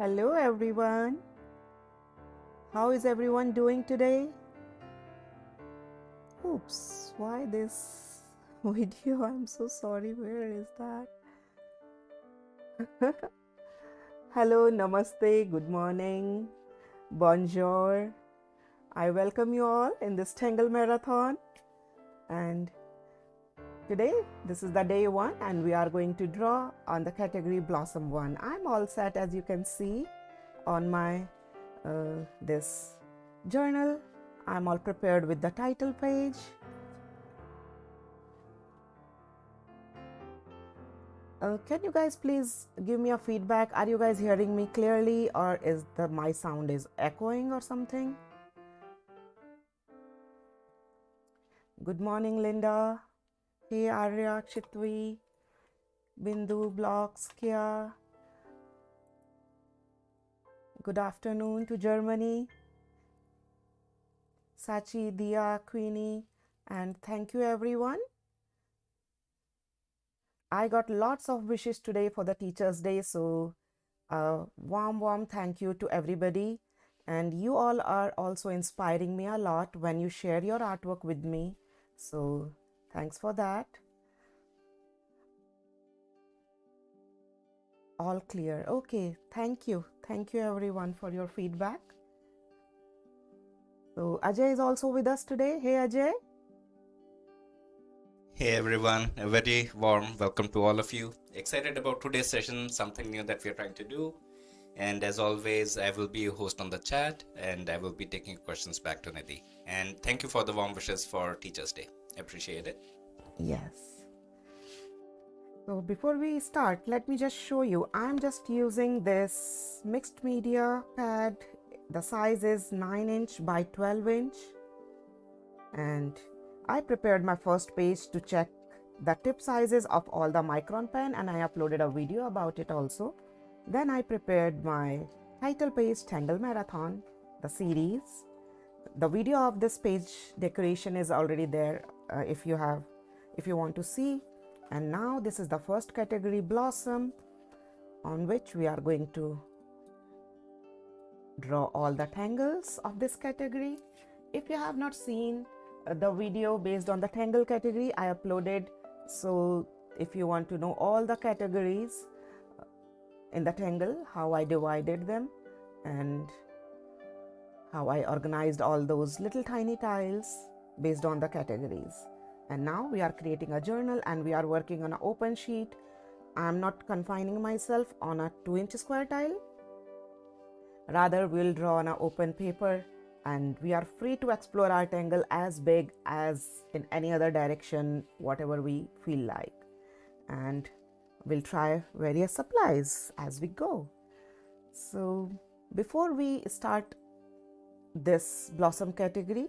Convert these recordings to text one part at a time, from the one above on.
Hello everyone. How is everyone doing today? Oops, why this video? I'm so sorry. Where is that? Hello, namaste, good morning, bonjour. I welcome you all in this Tangle Marathon. And today, this is the day one, and we are going to draw on the category Blossom 1. I'm all set, as you can see on my this journal. I'm all prepared with the title page. Can you guys please give me a feedback? Are you guys hearing me clearly, or is my sound is echoing or something? Good morning, Linda. Hey, Arya, Chitwi, Bindu, Blocks, Kia. Good afternoon to Germany. Sachi, Dia, Queenie, and thank you everyone. I got lots of wishes today for the Teachers' Day, so warm thank you to everybody. And you all are also inspiring me a lot when you share your artwork with me. So thanks for that. All clear. Okay, thank you. Thank you everyone for your feedback. So Ajay is also with us today. Hey Ajay. Hey everyone, a very warm welcome to all of you. Excited about today's session, something new that we are trying to do. And as always, I will be your host on the chat and I will be taking questions back to Nidhi. And thank you for the warm wishes for Teachers' Day. Appreciate it. Yes. So before we start, let me just show you. I'm just using this mixed media pad. The size is 9" by 12". And I prepared my first page to check the tip sizes of all the micron pen, and I uploaded a video about it also. Then I prepared my title page, Tangle Marathon, the series. The video of this page decoration is already there if you want to see. And now this is the first category, Blossom, on which we are going to draw all the tangles of this category. If you have not seen the video based on the tangle category, I uploaded. So if you want to know all the categories in the tangle, how I divided them and how I organized all those little tiny tiles based on the categories. And now we are creating a journal and we are working on an open sheet. I'm not confining myself on a 2" square tile. Rather, we'll draw on an open paper, and we are free to explore our tangle as big as in any other direction, whatever we feel like. And we'll try various supplies as we go. So before we start this Blossom category,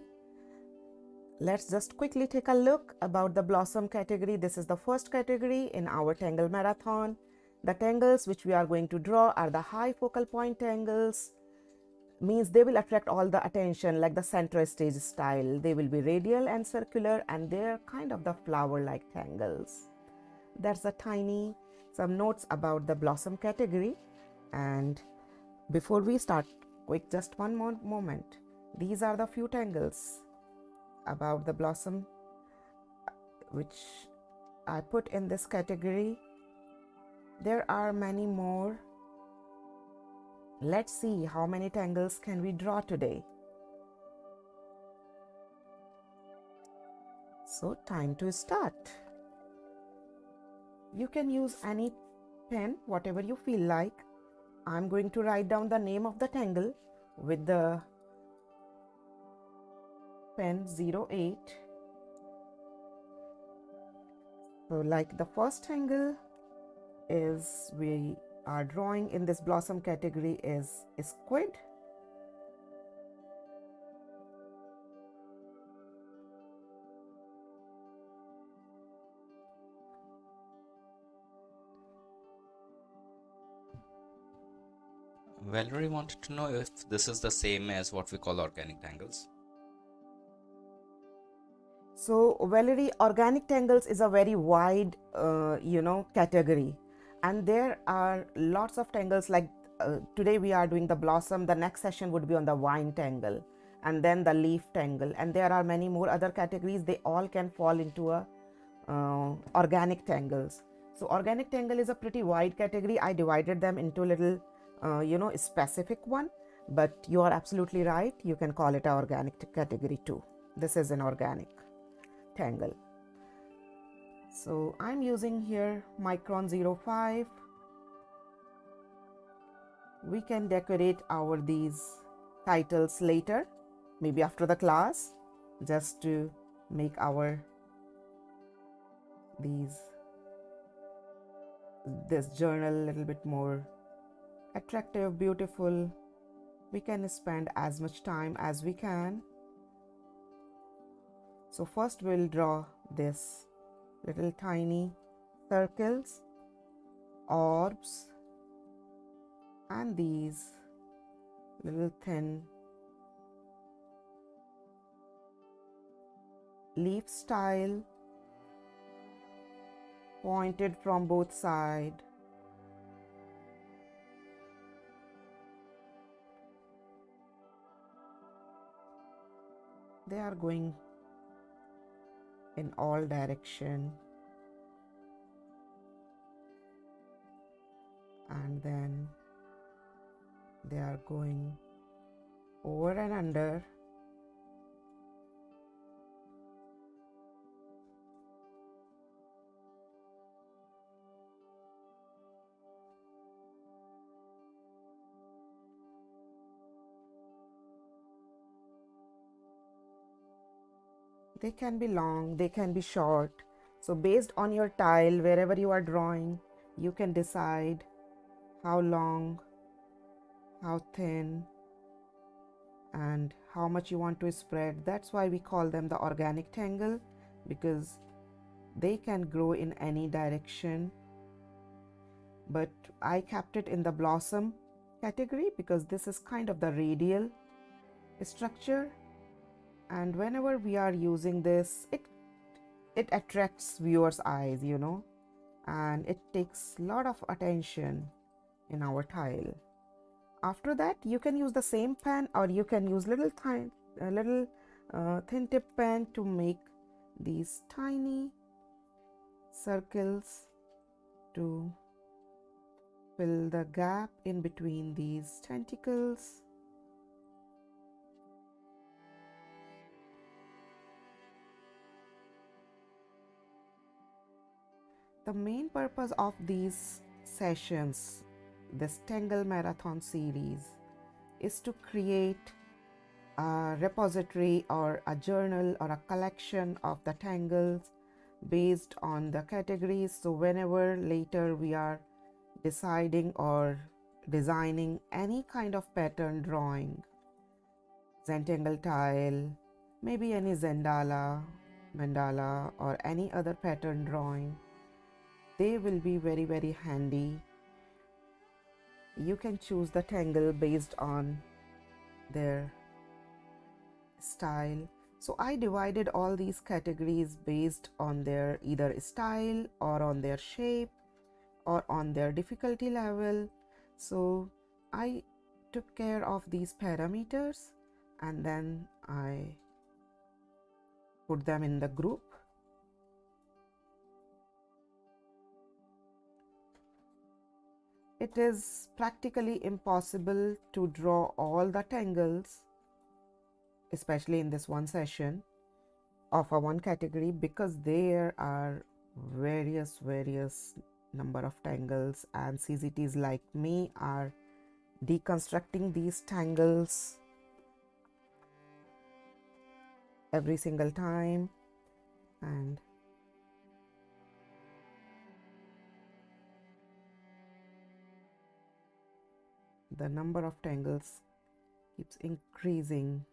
let's just quickly take a look about the Blossom category. This is the first category in our Tangle Marathon. The tangles which we are going to draw are the high focal point tangles. Means they will attract all the attention, like the center stage style. They will be radial and circular, and they're kind of the flower-like tangles. That's some notes about the Blossom category. And before we start, just one more moment. These are the few tangles about the Blossom which I put in this category. There are many more. Let's see how many tangles can we draw today. So time to start. You can use any pen, whatever you feel like. I'm going to write down the name of the tangle with the pen 08. So like the first tangle is we are drawing in this Blossom category is Squid. Valerie wanted to know if this is the same as what we call organic tangles. So Valerie, organic tangles is a very wide category, and there are lots of tangles. Like today we are doing the blossom. The next session would be on the vine tangle, and then the leaf tangle, and there are many more other categories. They all can fall into a organic tangles. So organic tangle is a pretty wide category. I divided them into little specific one, but you are absolutely right, you can call it an organic category too. This is an organic tangle. So I'm using here micron 05. We can decorate our these titles later, maybe after the class, just to make our this journal a little bit more attractive, beautiful. We can spend as much time as we can. So first we'll draw this little tiny circles, orbs, and these little thin leaf style pointed from both sides. They are going in all direction, and then they are going over and under. They can be long, they can be short. So based on your tile, wherever you are drawing, you can decide how long, how thin, and how much you want to spread. That's why we call them the organic tangle, because they can grow in any direction. But I kept it in the blossom category because this is kind of the radial structure, and whenever we are using this, it attracts viewers' eyes, and it takes a lot of attention in our tile. After that, you can use the same pen, or you can use little thin tip pen to make these tiny circles to fill the gap in between these tentacles. The main purpose of these sessions, this Tangle Marathon series, is to create a repository or a journal or a collection of the tangles based on the categories. So whenever later we are deciding or designing any kind of pattern drawing, Zentangle tile, maybe any Zendala, Mandala, or any other pattern drawing, they will be very, very handy. You can choose the tangle based on their style. So I divided all these categories based on their either style or on their shape or on their difficulty level. So I took care of these parameters, and then I put them in the group. It is practically impossible to draw all the tangles, especially in this one session of a one category, because there are various number of tangles, and CZTs like me are deconstructing these tangles every single time, and the number of tangles keeps increasing.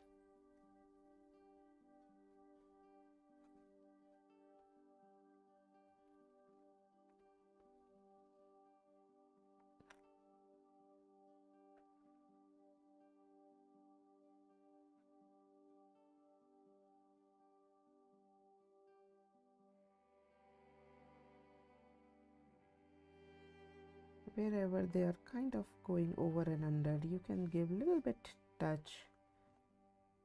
wherever they are kind of going over and under, you can give a little bit touch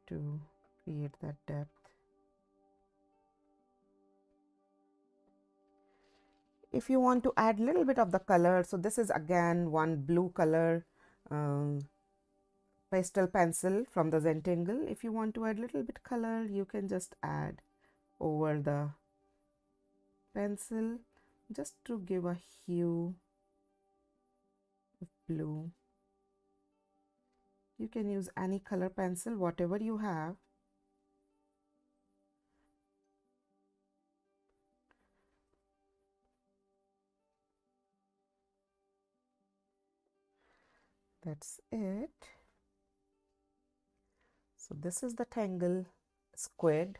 to create that depth. If you want to add a little bit of the color, so this is again one blue color pastel pencil from the Zentangle. If you want to add a little bit color, you can just add over the pencil just to give a hue of blue. You can use any color pencil, whatever you have. That's it. So this is the Tangle Squid.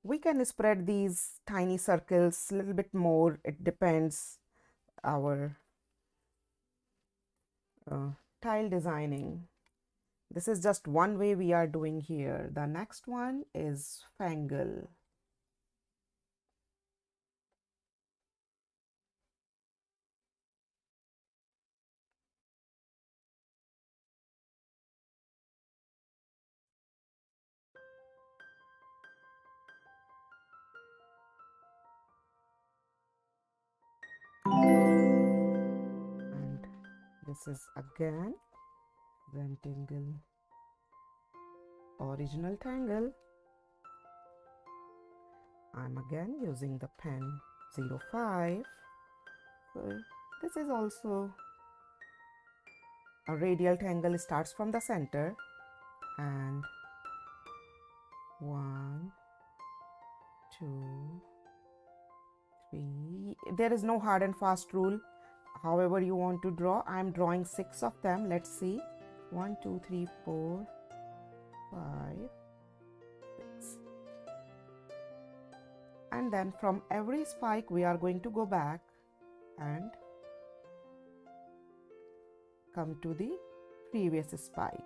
We can spread these tiny circles a little bit more. It depends our tile designing. This is just one way we are doing here. The next one is Fengle. And this is again Zentangle original tangle. I'm again using the pen 05. So this is also a radial tangle, starts from the center, and 1, 2, 3. There is no hard and fast rule. However you want to draw. I'm drawing 6 of them. Let's see. 1, 2, 3, 4, 5, 6. And then from every spike we are going to go back and come to the previous spike.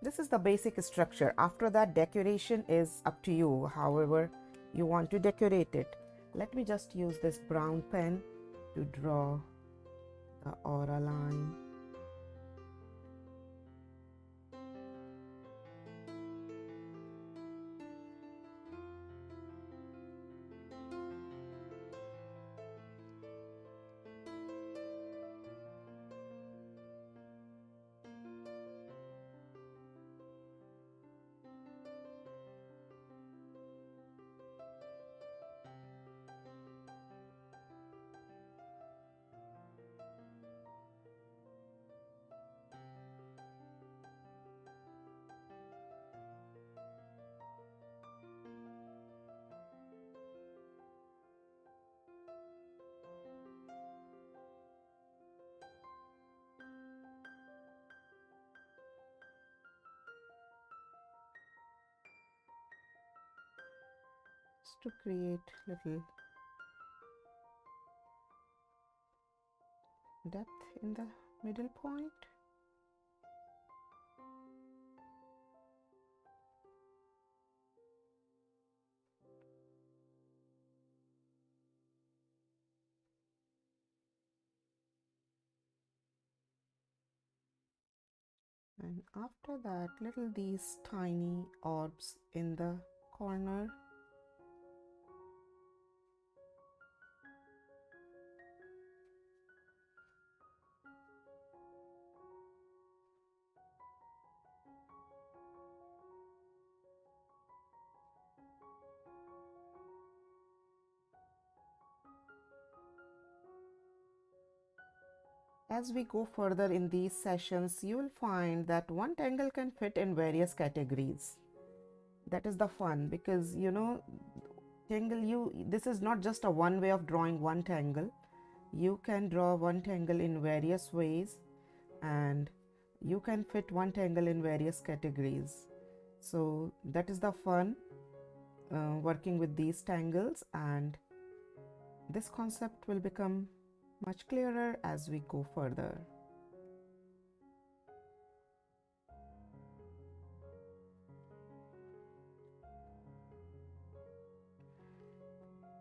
This is the basic structure. After that, decoration is up to you, however you want to decorate it. Let me just use this brown pen to draw the aura line. To create little depth in the middle point. And after that, little these tiny orbs in the corner. As we go further in these sessions, you will find that one tangle can fit in various categories. That is the fun, because this is not just a one way of drawing one tangle. You can draw one tangle in various ways, and you can fit one tangle in various categories. So that is the fun working with these tangles, and this concept will become much clearer as we go further.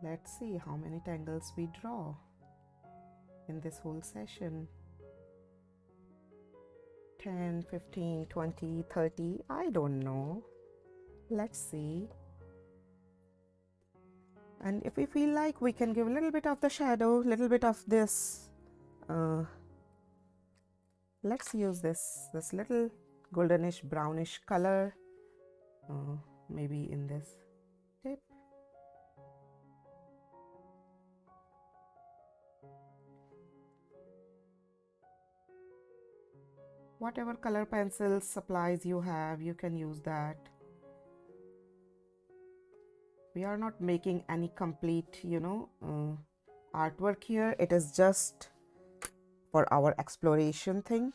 Let's see how many tangles we draw in this whole session. 10, 15, 20, 30, I don't know. Let's see. And if we feel like, we can give a little bit of the shadow, little bit of this. Let's use this little goldenish brownish color, maybe in this tip. Whatever color pencils supplies you have, you can use that. We are not making any complete, artwork here. It is just for our exploration thing.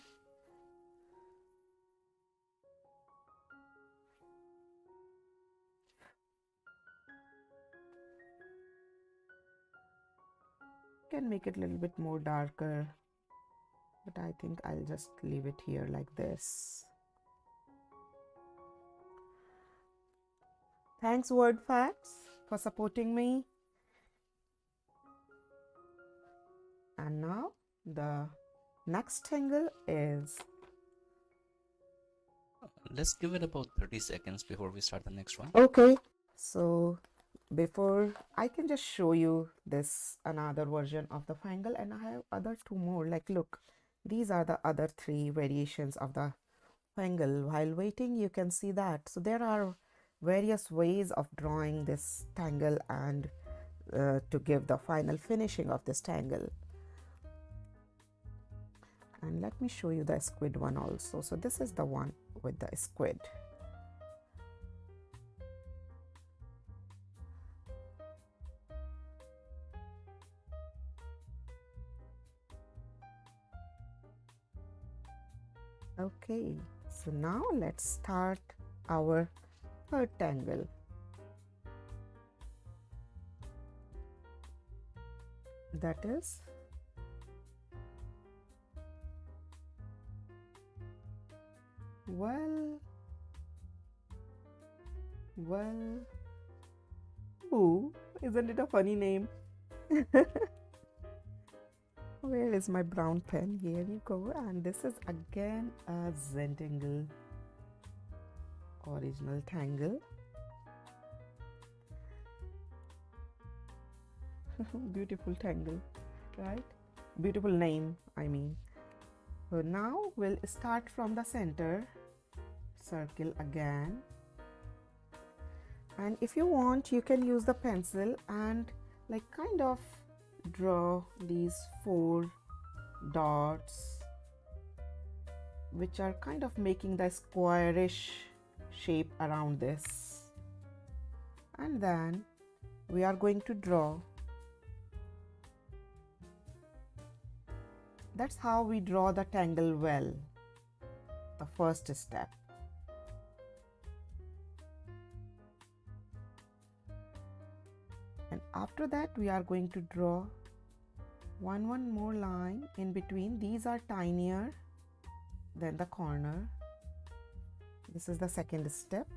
Can make it a little bit more darker, but I think I'll just leave it here like this. Thanks Word Facts for supporting me. And now the next tangle is... Let's give it about 30 seconds before we start the next one. Okay, so before I can just show you this another version of the Fengle, and I have other two more. Like, look, these are the other three variations of the Fengle. While waiting, you can see that. So there are various ways of drawing this tangle and to give the final finishing of this tangle. And let me show you the squid one also. So this is the one with the squid. Okay, so now let's start our third tangle. That is WellWellWho. Isn't it a funny name? Where is my brown pen? Here you go. And this is again a Zentangle original tangle. Beautiful tangle, right? Beautiful name, I mean. So now we'll start from the center, circle again. And if you want, you can use the pencil and like kind of draw these 4 dots, which are kind of making the squarish shape around this. And then we are going to draw. That's how we draw the tangle well, the first step. And after that, we are going to draw one more line in between. These are tinier than the corner. This is the second step.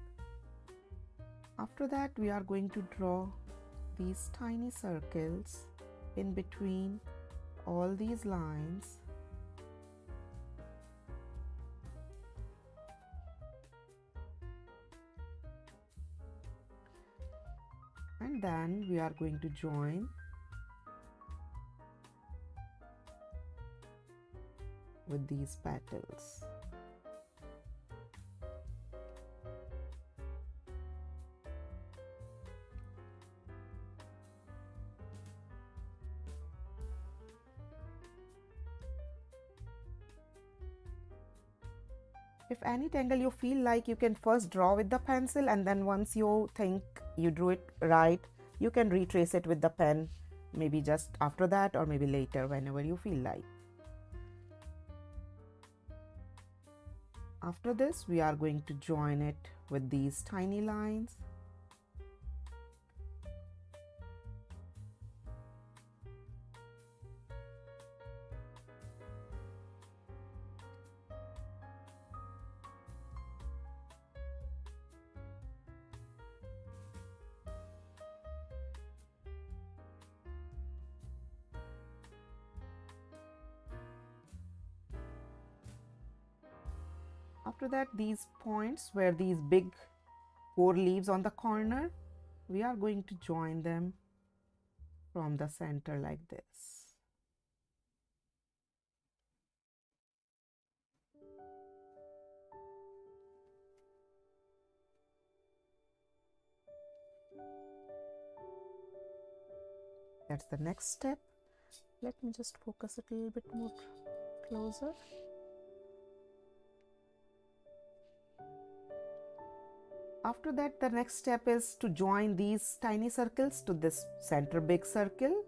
After that, we are going to draw these tiny circles in between all these lines. And then we are going to join with these petals. If any tangle you feel like, you can first draw with the pencil, and then once you think you drew it right, you can retrace it with the pen, maybe just after that or maybe later, whenever you feel like. After this, we are going to join it with these tiny lines. After that, these points where these big 4 leaves on the corner, we are going to join them from the center like this. That's the next step. Let me just focus it a little bit more closer. After that, the next step is to join these tiny circles to this center big circle.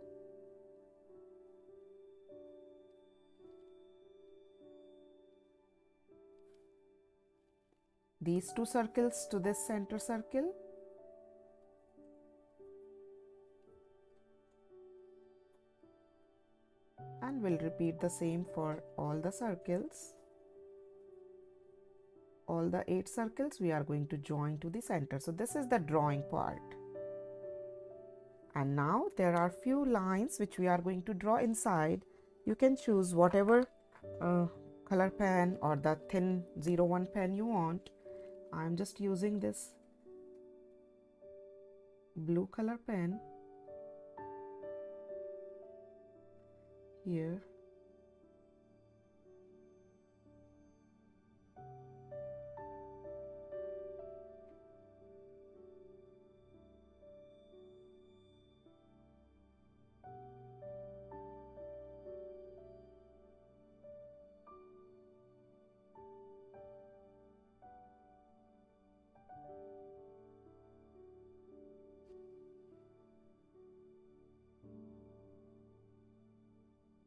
These 2 circles to this center circle. And we'll repeat the same for all the circles. All the 8 circles we are going to join to the center. So this is the drawing part. And now there are few lines which we are going to draw inside. You can choose whatever color pen or the thin 01 pen you want. I'm just using this blue color pen here.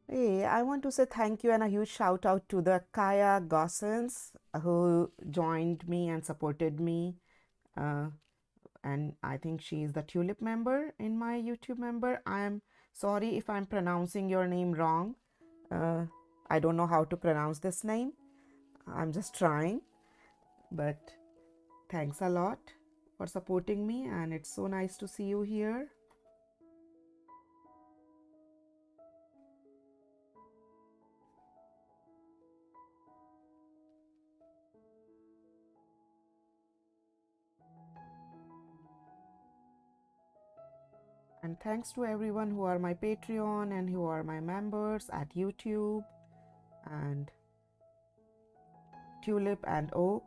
Hey, I want to say thank you and a huge shout out to the Kaya Gossens who joined me and supported me. And I think she is the Tulip member in my YouTube member. I am sorry if I'm pronouncing your name wrong. I don't know how to pronounce this name. I'm just trying. But thanks a lot for supporting me, and it's so nice to see you here. And thanks to everyone who are my Patreon and who are my members at YouTube and Tulip and Oak.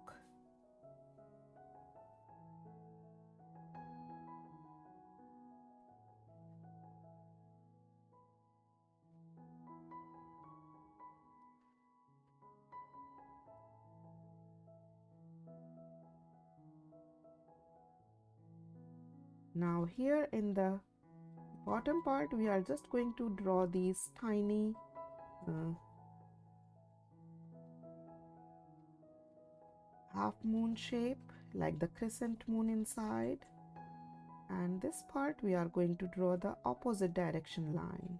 Now here in the bottom part, we are just going to draw these tiny half moon shape like the crescent moon inside, and this part we are going to draw the opposite direction line.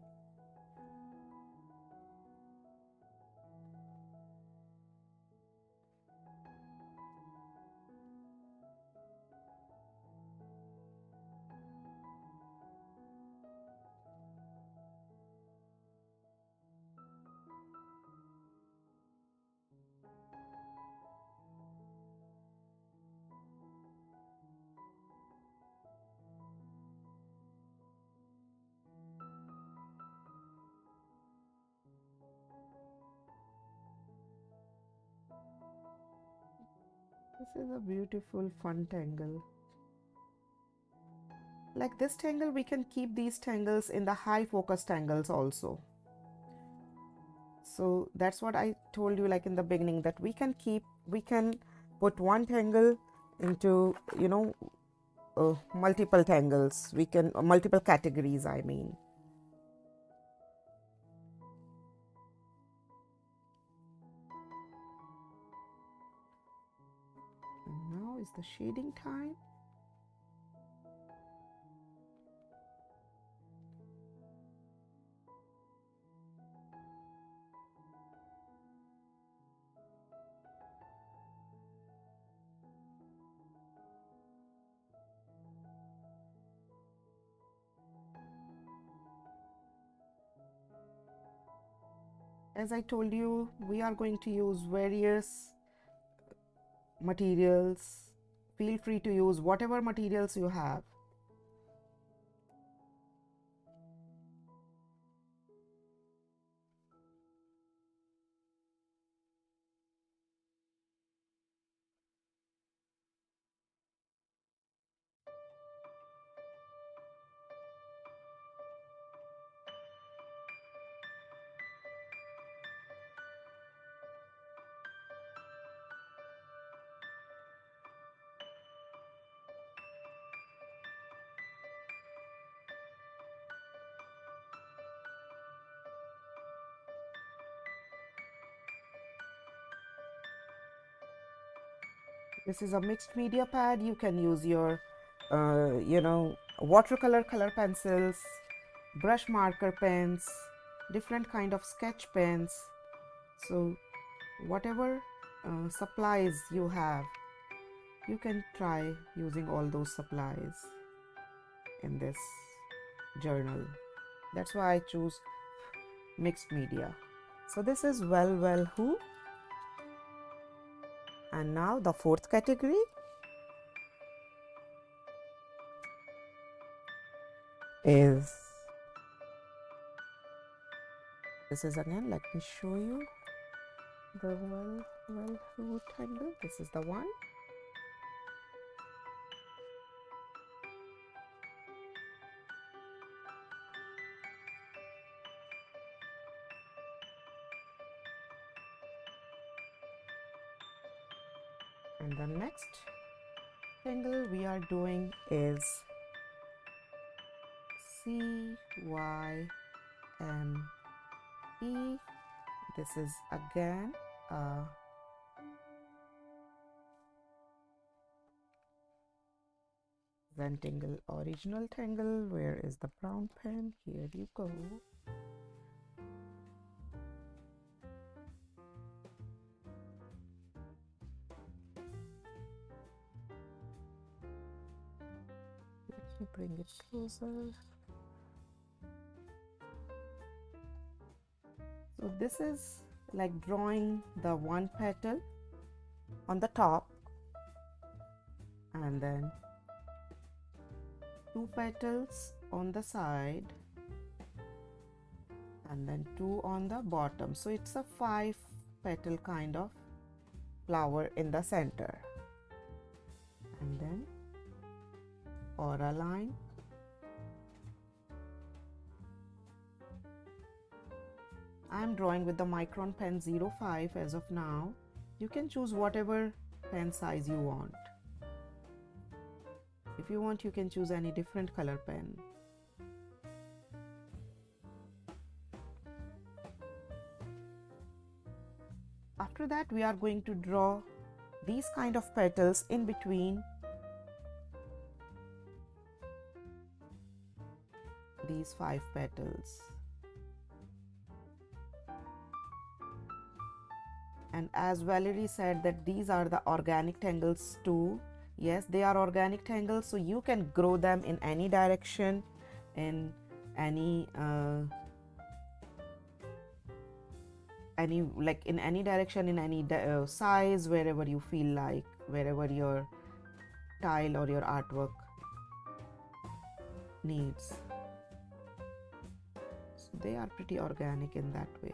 This is a beautiful fun tangle. Like this tangle, we can keep these tangles in the high focus tangles also. So that's what I told you like in the beginning, that we can put one tangle into, multiple tangles. We can multiple categories, I mean. And now is the shading time. As I told you, we are going to use various materials. Feel free to use whatever materials you have. This is a mixed media pad. You can use your, watercolor color pencils, brush marker pens, different kind of sketch pens. So whatever supplies you have, you can try using all those supplies in this journal. That's why I choose mixed media. So this is WellWellWho. And now the fourth category is, this is again, let me show you the WellWellWho tangle. This is the one. And the next tangle we are doing is Cyme. This is again a Zentangle original tangle. Where is the brown pen? Here you go. Let me bring it closer. So this is like drawing the one petal on the top and then two petals on the side and then two on the bottom. So it's a 5 petal kind of flower in the center, and then aura line, I'm drawing with the Micron pen 05 as of now. You can choose whatever pen size you want. If you want, you can choose any different color pen. After that, we are going to draw these kind of petals in between these 5 petals. And as Valerie said that these are the organic tangles too. Yes, they are organic tangles, so you can grow them in any direction, in any direction, in any size, wherever you feel like, wherever your tile or your artwork needs. So they are pretty organic in that way.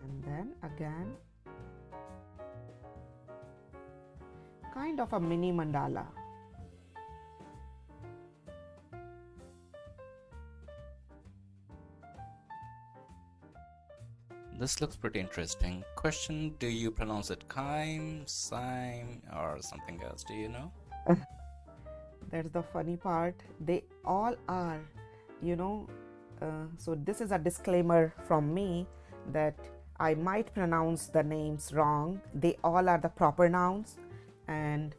And then again, kind of a mini mandala. This looks pretty interesting. Question, do you pronounce it Cyme, Cyme, or something else? Do you know? That's the funny part. They all are, so this is a disclaimer from me that I might pronounce the names wrong. They all are the proper nouns, and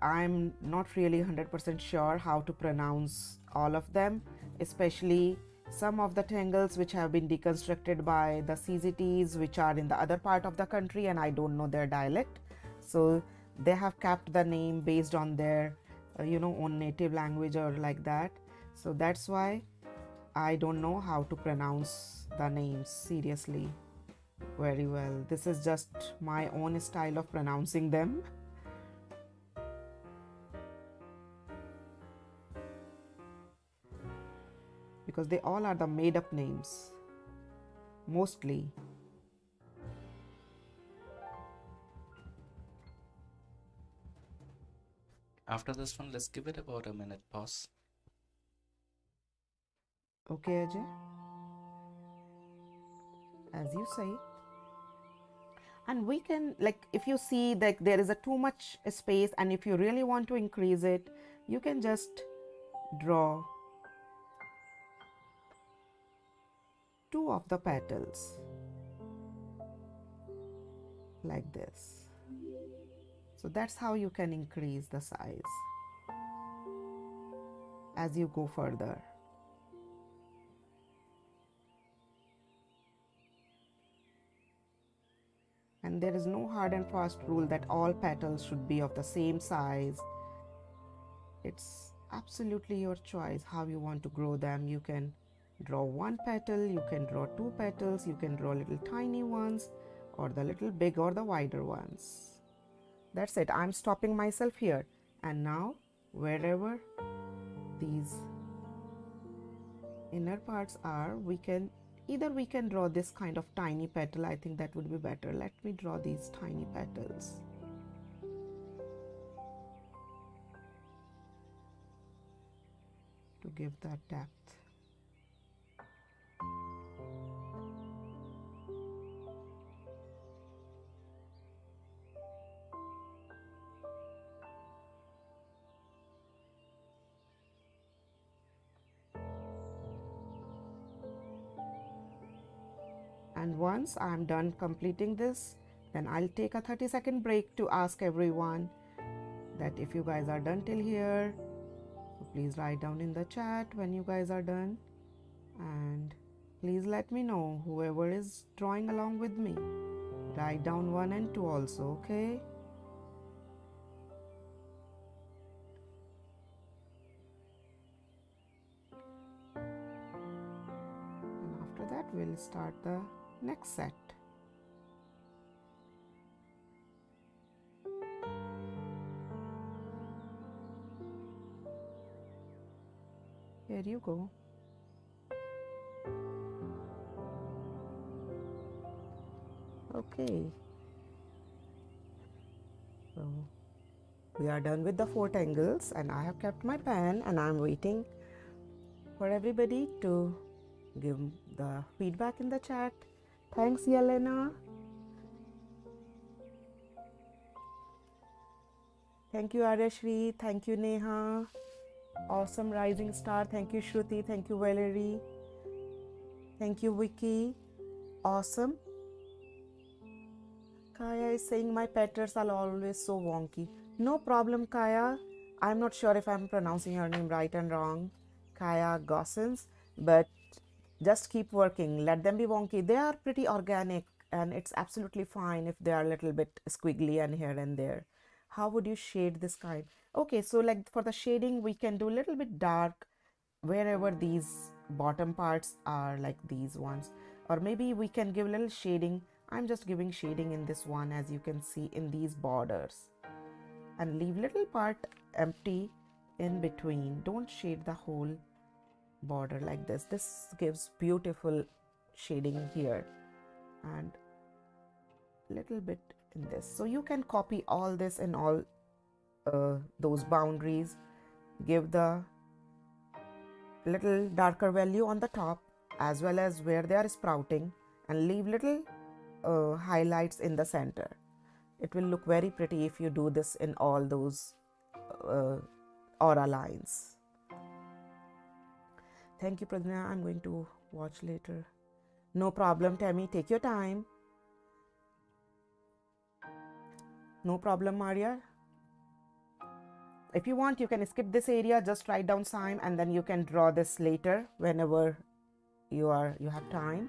I'm not really 100% sure how to pronounce all of them, especially some of the tangles which have been deconstructed by the CZTs, which are in the other part of the country, and I don't know their dialect. So they have kept the name based on their own native language or like that. So that's why I don't know how to pronounce the names seriously very well. This is just my own style of pronouncing them. Because they all are the made up names, mostly. After this one, let's give it about a minute pause. Okay, Ajay. As you say. And we can, like, if you see that there is a too much space and if you really want to increase it, you can just draw 2 of the petals like this. So that's how you can increase the size as you go further. And there is no hard and fast rule that all petals should be of the same size. It's absolutely your choice how you want to grow them. You can draw 1 petal, you can draw 2 petals, you can draw little tiny ones, or the little big or the wider ones. That's it. I'm stopping myself here. And now, wherever these inner parts are, we can draw this kind of tiny petal. I think that would be better. Let me draw these tiny petals. To give that depth. And once I'm done completing this, then I'll take a 30-second break to ask everyone that if you guys are done till here, so please write down in the chat when you guys are done, and please let me know whoever is drawing along with me. Write down 1 and 2 also, okay? And after that, we'll start the next set. Here you go. Okay. So we are done with the 4 tangles, and I have kept my pen and I'm waiting for everybody to give the feedback in the chat. Thanks, Yelena. Thank you, Aryashri. Thank you, Neha. Awesome rising star. Thank you, Shruti. Thank you, Valerie. Thank you, Vicky. Awesome. Kaya is saying my patterns are always so wonky. No problem, Kaya. I'm not sure if I'm pronouncing your name right and wrong. Kaya Gossens. But just keep working. Let them be wonky. They are pretty organic and it's absolutely fine if they are a little bit squiggly and here and there. How would you shade this kind? Okay, so like for the shading, we can do a little bit dark wherever these bottom parts are, like these ones. Or maybe we can give a little shading. I'm just giving shading in this one, as you can see in these borders. And leave little part empty in between. Don't shade the whole border like this. This gives beautiful shading here. And little bit in this. So you can copy all this in all those boundaries. Give the little darker value on the top as well as where they are sprouting, and leave little highlights in the center. It will look very pretty if you do this in all those aura lines. Thank you, Pradnya. I'm going to watch later. No problem, Tammy. Take your time. No problem, Maria. If you want, you can skip this area. Just write down Cyme and then you can draw this later whenever you have time.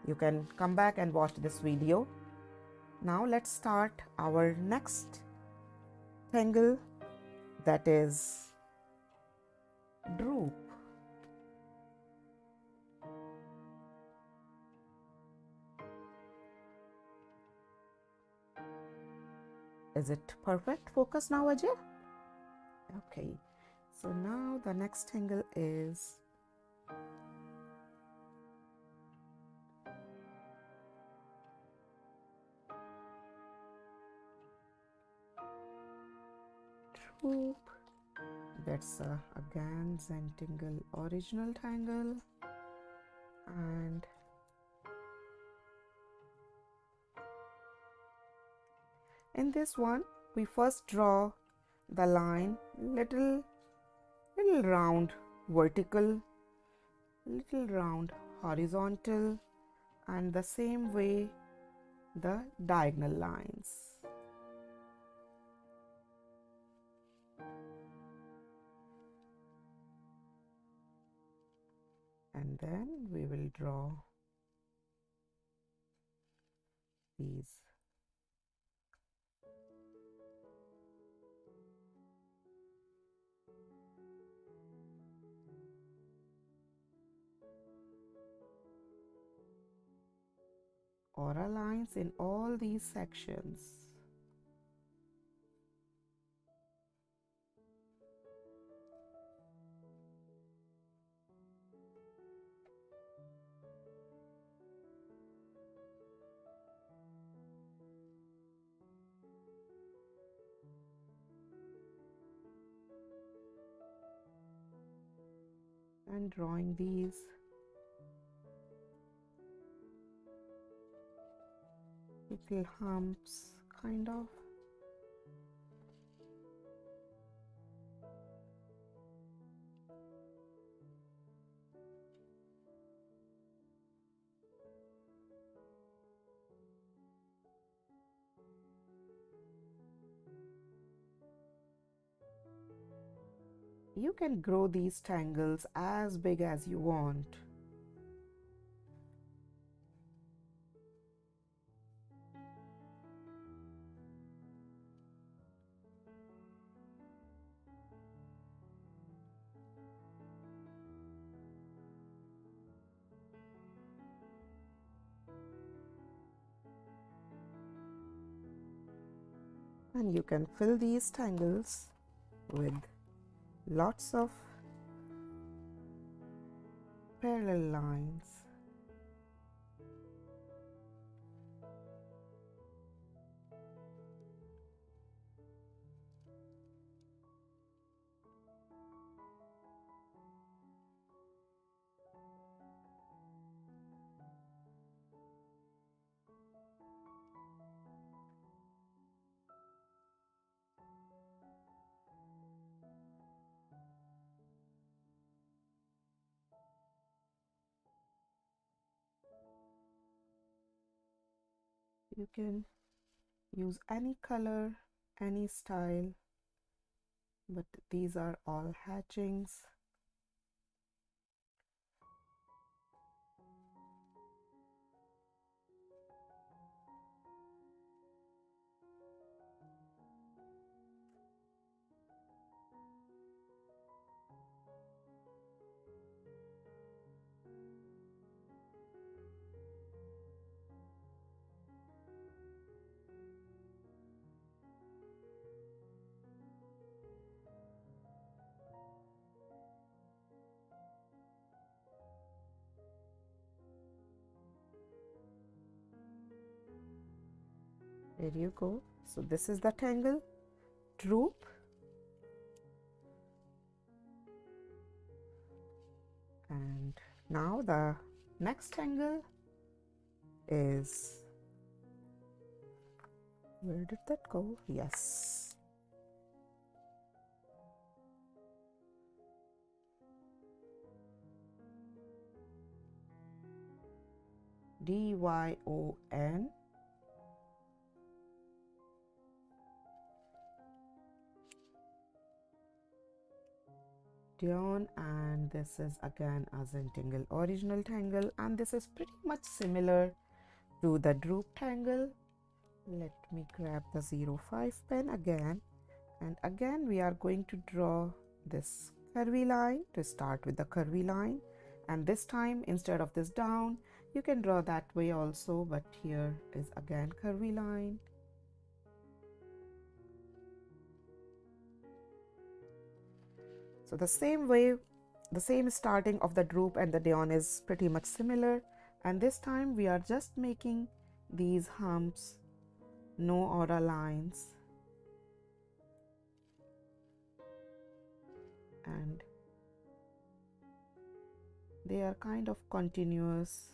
You can come back and watch this video. Now let's start our next tangle, that is Drupe. Is it perfect? Focus now, Ajay. Okay, so now the next tangle is Drupe. That's again Zentangle original tangle, and in this one we first draw the line little round vertical, little round horizontal, and the same way the diagonal lines. And then we will draw these aura lines in all these sections. And drawing these little humps, kind of. You can grow these tangles as big as you want. And you can fill these tangles with lots of parallel lines. You can use any color, any style, but these are all hatchings. There you go. So this is the tangle, Drupe. And now the next tangle is, where did that go? Yes. Dyon. Dyon, and this is again a Zentangle original tangle, and this is pretty much similar to the Drupe tangle. Let me grab the 05 pen again, and again we are going to draw this curvy line to start with the curvy line, and this time instead of this down you can draw that way also, but here is again curvy line. So the same way, the same starting of the Drupe and the Dyon is pretty much similar, and this time we are just making these humps, no aura lines, and they are kind of continuous.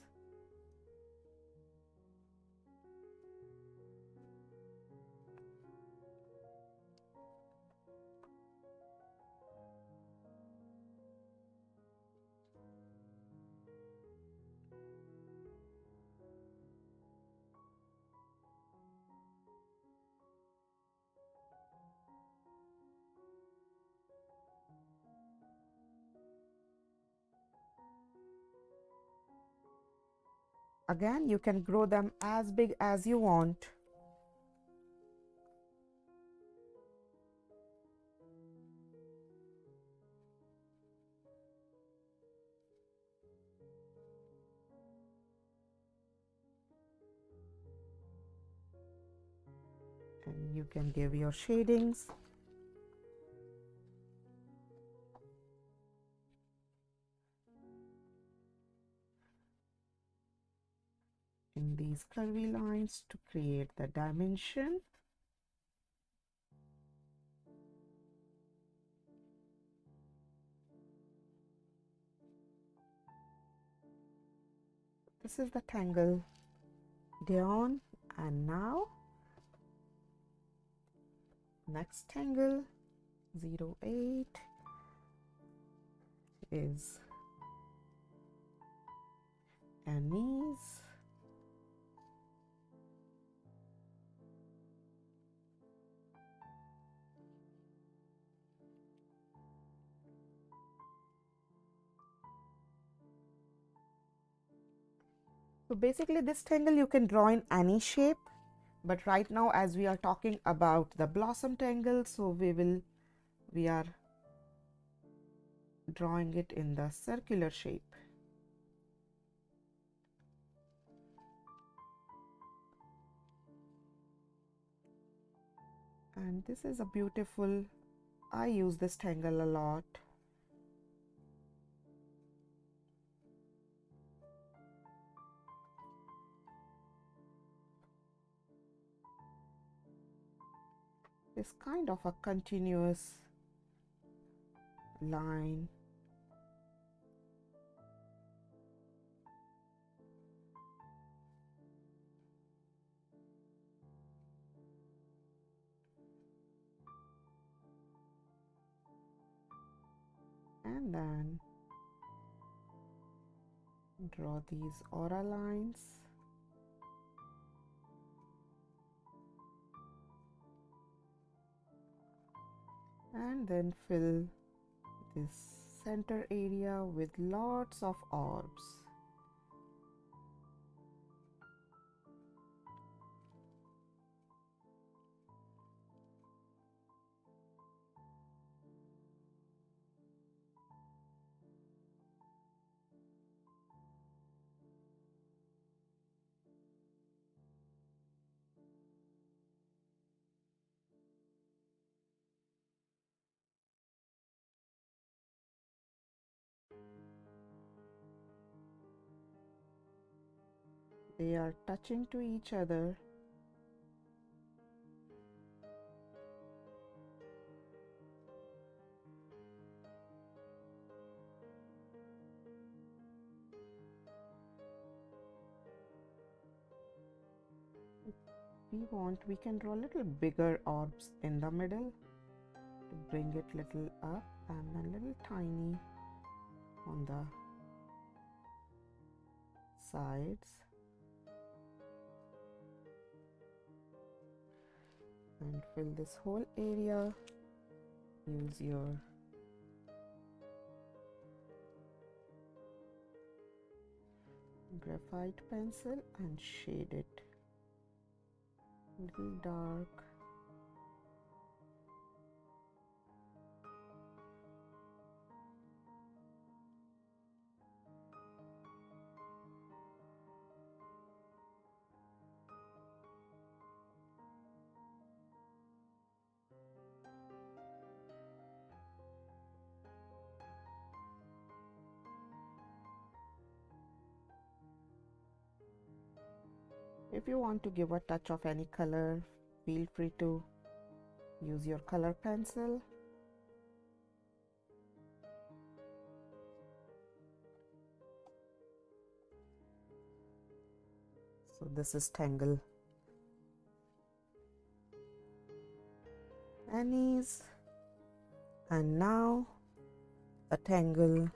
Again, you can grow them as big as you want. And you can give your shadings. In these curvy lines to create the dimension. This is the Tangle Dyon, and now next tangle 08 is Ennies. So basically this tangle you can draw in any shape, but right now as we are talking about the Blossom Tangle, so we are drawing it in the circular shape. And this is a beautiful, I use this tangle a lot. It's kind of a continuous line. And then draw these aura lines. And then fill this center area with lots of orbs. They are touching to each other. If we can draw a little bigger orbs in the middle to bring it little up, and then little tiny on the sides. And fill this whole area. Use your graphite pencil and shade it little dark. If you want to give a touch of any color, feel free to use your color pencil. So this is Tangle Ennies, and now a Tangle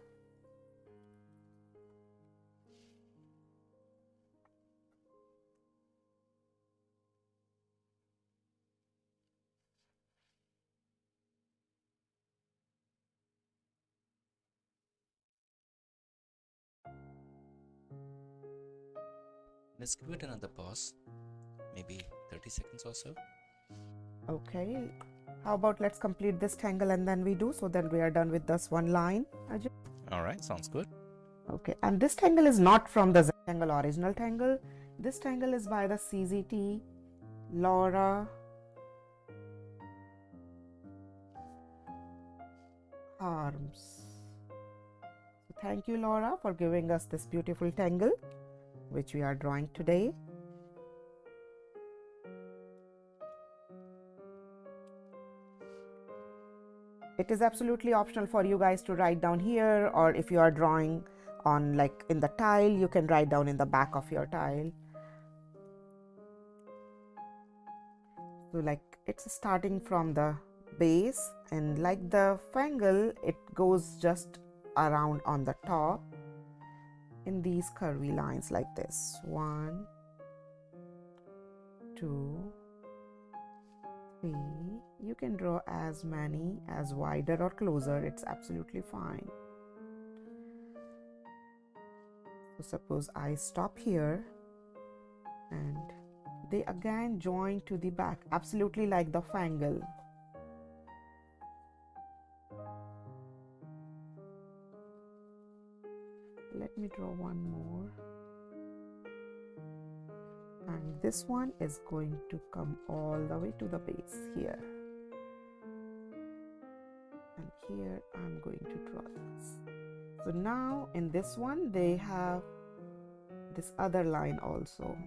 Let's give it another pause, maybe 30 seconds or so. Okay, how about let's complete this tangle and then we do, so that we are done with this one line. Ajay? All right, sounds good. Okay, and this tangle is not from the Zentangle original tangle. This tangle is by the CZT, Laura Harms. So thank you, Laura, for giving us this beautiful tangle which we are drawing today. It is absolutely optional for you guys to write down here, or if you are drawing on like in the tile, you can write down in the back of your tile. So like it's starting from the base, and like the Fengle, it goes just around on the top in these curvy lines like this. 1, 2, 3. You can draw as many as wider or closer, it's absolutely fine. So suppose I stop here and they again join to the back, absolutely like the Fengle. Let me draw one more, and this one is going to come all the way to the base here, and here I'm going to draw this. So now in this one they have this other line also.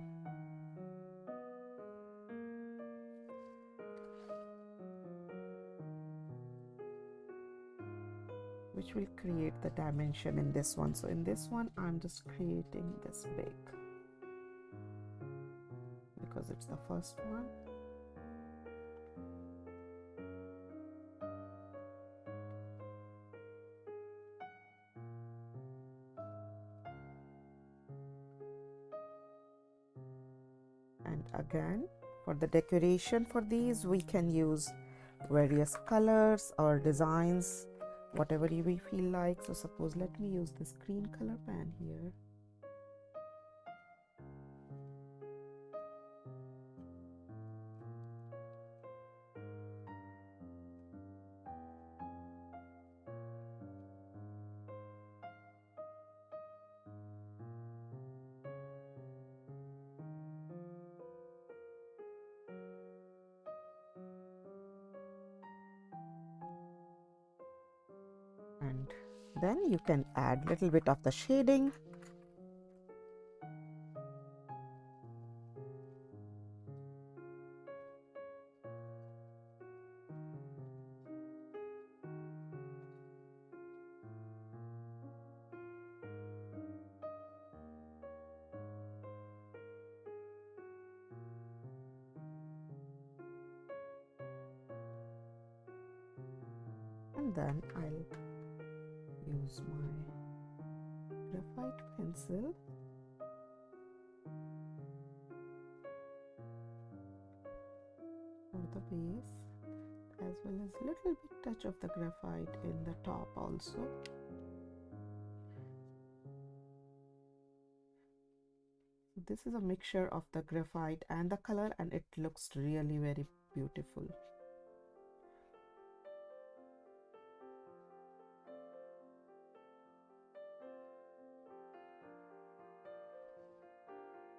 Which will create the dimension in this one. So in this one I'm just creating this big because it's the first one. And again, for the decoration for these, we can use various colors or designs, whatever we feel like. So suppose let me use this green color pen here. And then you can add little bit of the shading. And then I'll use my graphite pencil for the base, as well as little bit touch of the graphite in the top also. This is a mixture of the graphite and the color, and it looks really very beautiful.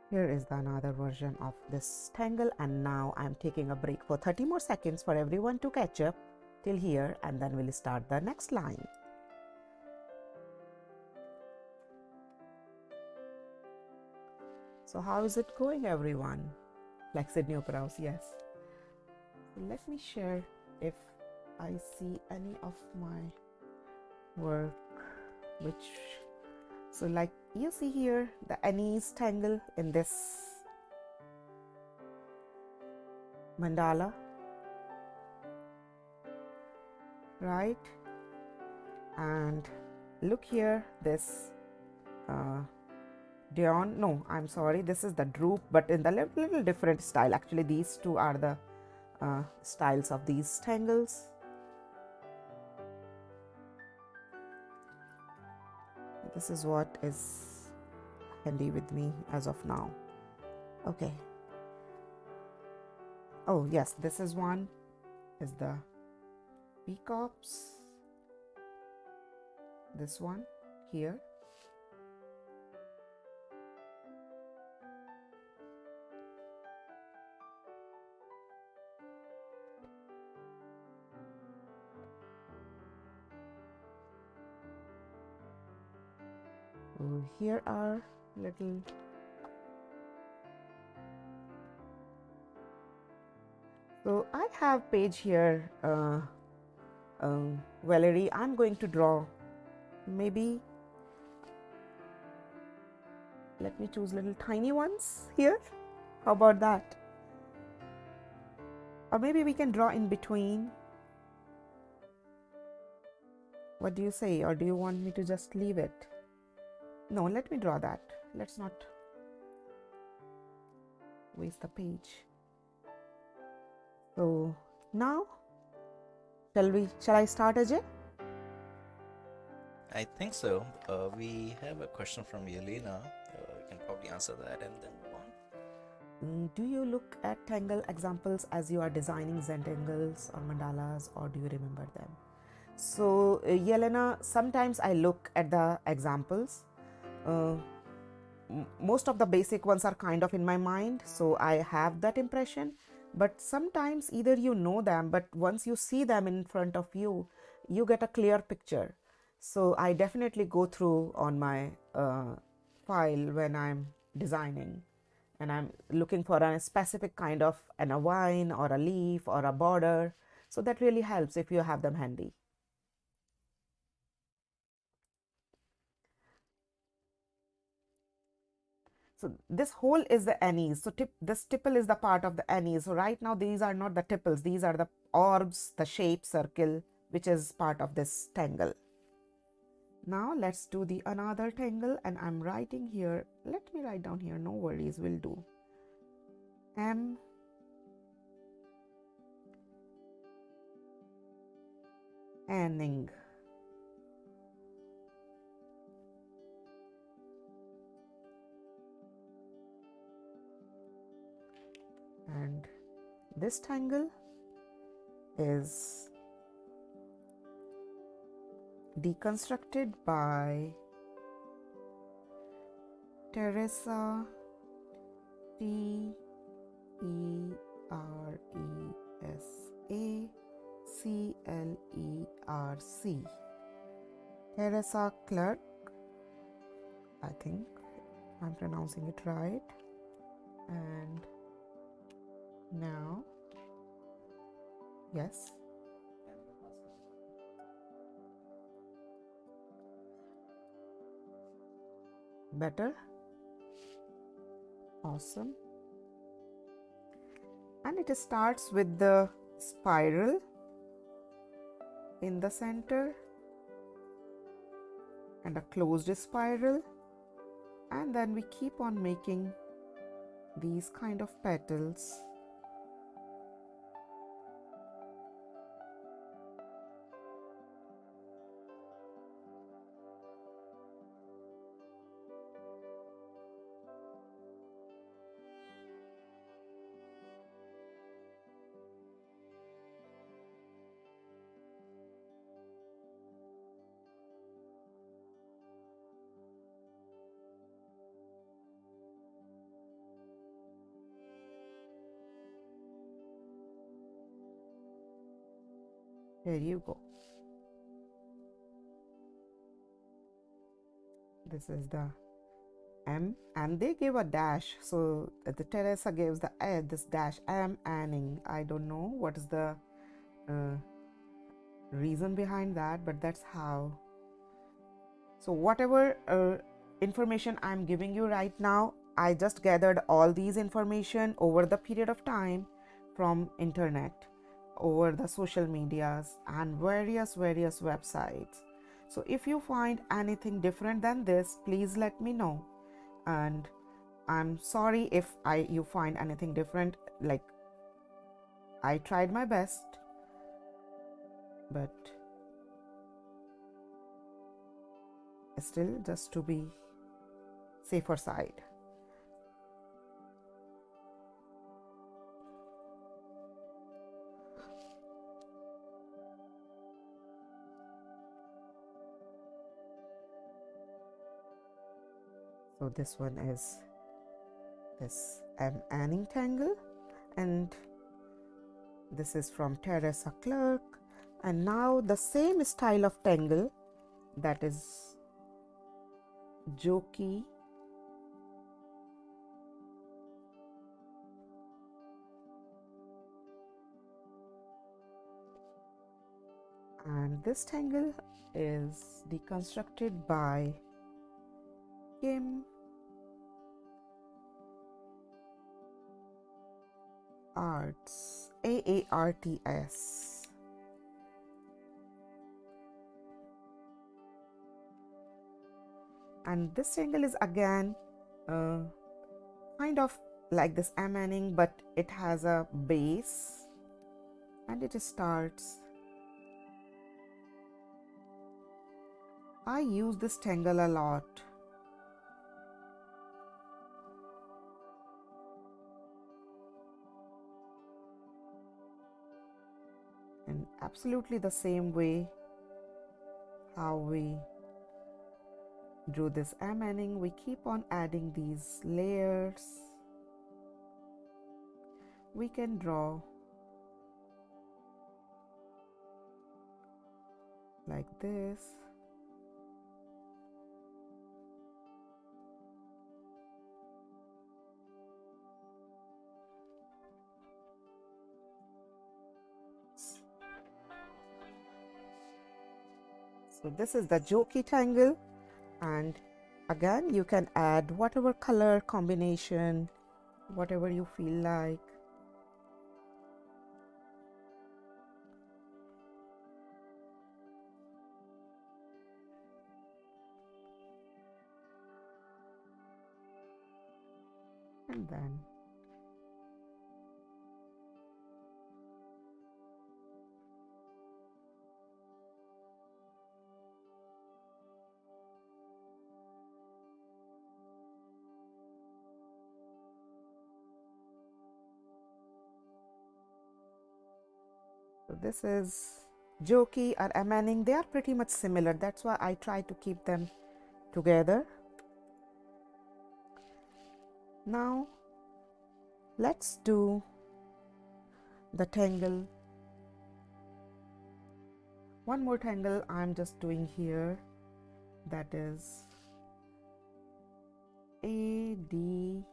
Here is the another version of this tangle, and now I'm taking a break for 30 more seconds for everyone to catch up till here, and then we'll start the next line. So how is it going, everyone? Like Sydney Opera House, yes. Let me share if I see any of my work, which, so like you see here, the Ennies tangle in this mandala, right? And look here, this Dyon, no, I'm sorry, this is the Drupe, but in the little different style. Actually, these two are the styles of these tangles. This is what is handy with me as of now. Okay. Oh yes, this is one, is the Phicops. This one here. Here are little so I have page here, Valerie. I'm going to draw, maybe let me choose little tiny ones here. How about that? Or maybe we can draw in between. What do you say? Or do you want me to just leave it? No, let me draw that. Let's not waste the page. So now, shall I start, Ajay? I think so. We have a question from Yelena. We can probably answer that and then move on. Do you look at tangle examples as you are designing Zentangles or mandalas, or do you remember them? So Yelena, sometimes I look at the examples. Most of the basic ones are kind of in my mind, so I have that impression. But sometimes either you know them, but once you see them in front of you, you get a clear picture. So I definitely go through on my file when I'm designing, and I'm looking for a specific kind of a vine or a leaf or a border. So that really helps if you have them handy. So this whole is the Ennies. So this tipple is the part of the Ennies. So right now these are not the tipples. These are the orbs, the shape circle, which is part of this tangle. Now let's do the another tangle, and I'm writing here. Let me write down here. No worries, we'll do M Enning. And this tangle is deconstructed by Teresa Teresa Teresa Clark, I think I'm pronouncing it right. And now, yes, better, awesome. And it starts with the spiral in the center and a closed spiral, and then we keep on making these kind of petals. There you go. This is the M, and they gave a dash. So the Teresa gives the this dash M Anning. I don't know what is the reason behind that, but that's how. So whatever information I'm giving you right now, I just gathered all these information over the period of time from internet, over the social medias and various websites. So if you find anything different than this, please let me know. And I'm sorry if you find anything different. Like, I tried my best, but still, just to be safer side. So this one is this Anning tangle, and this is from Teresa Clark. And now the same style of tangle, that is Joki, and this tangle is deconstructed by Kim Arts, AARTS. And this tangle is again kind of like this Manning, but it has a base and it starts. I use this tangle a lot. And absolutely the same way how we drew this Manning, we keep on adding these layers. We can draw like this. So this is the Joki tangle, and again you can add whatever color combination, whatever you feel like. And then so this is Joki or Manning. They are pretty much similar. That's why I try to keep them together. Now let's do the tangle. One more tangle I'm just doing here, that is Adry,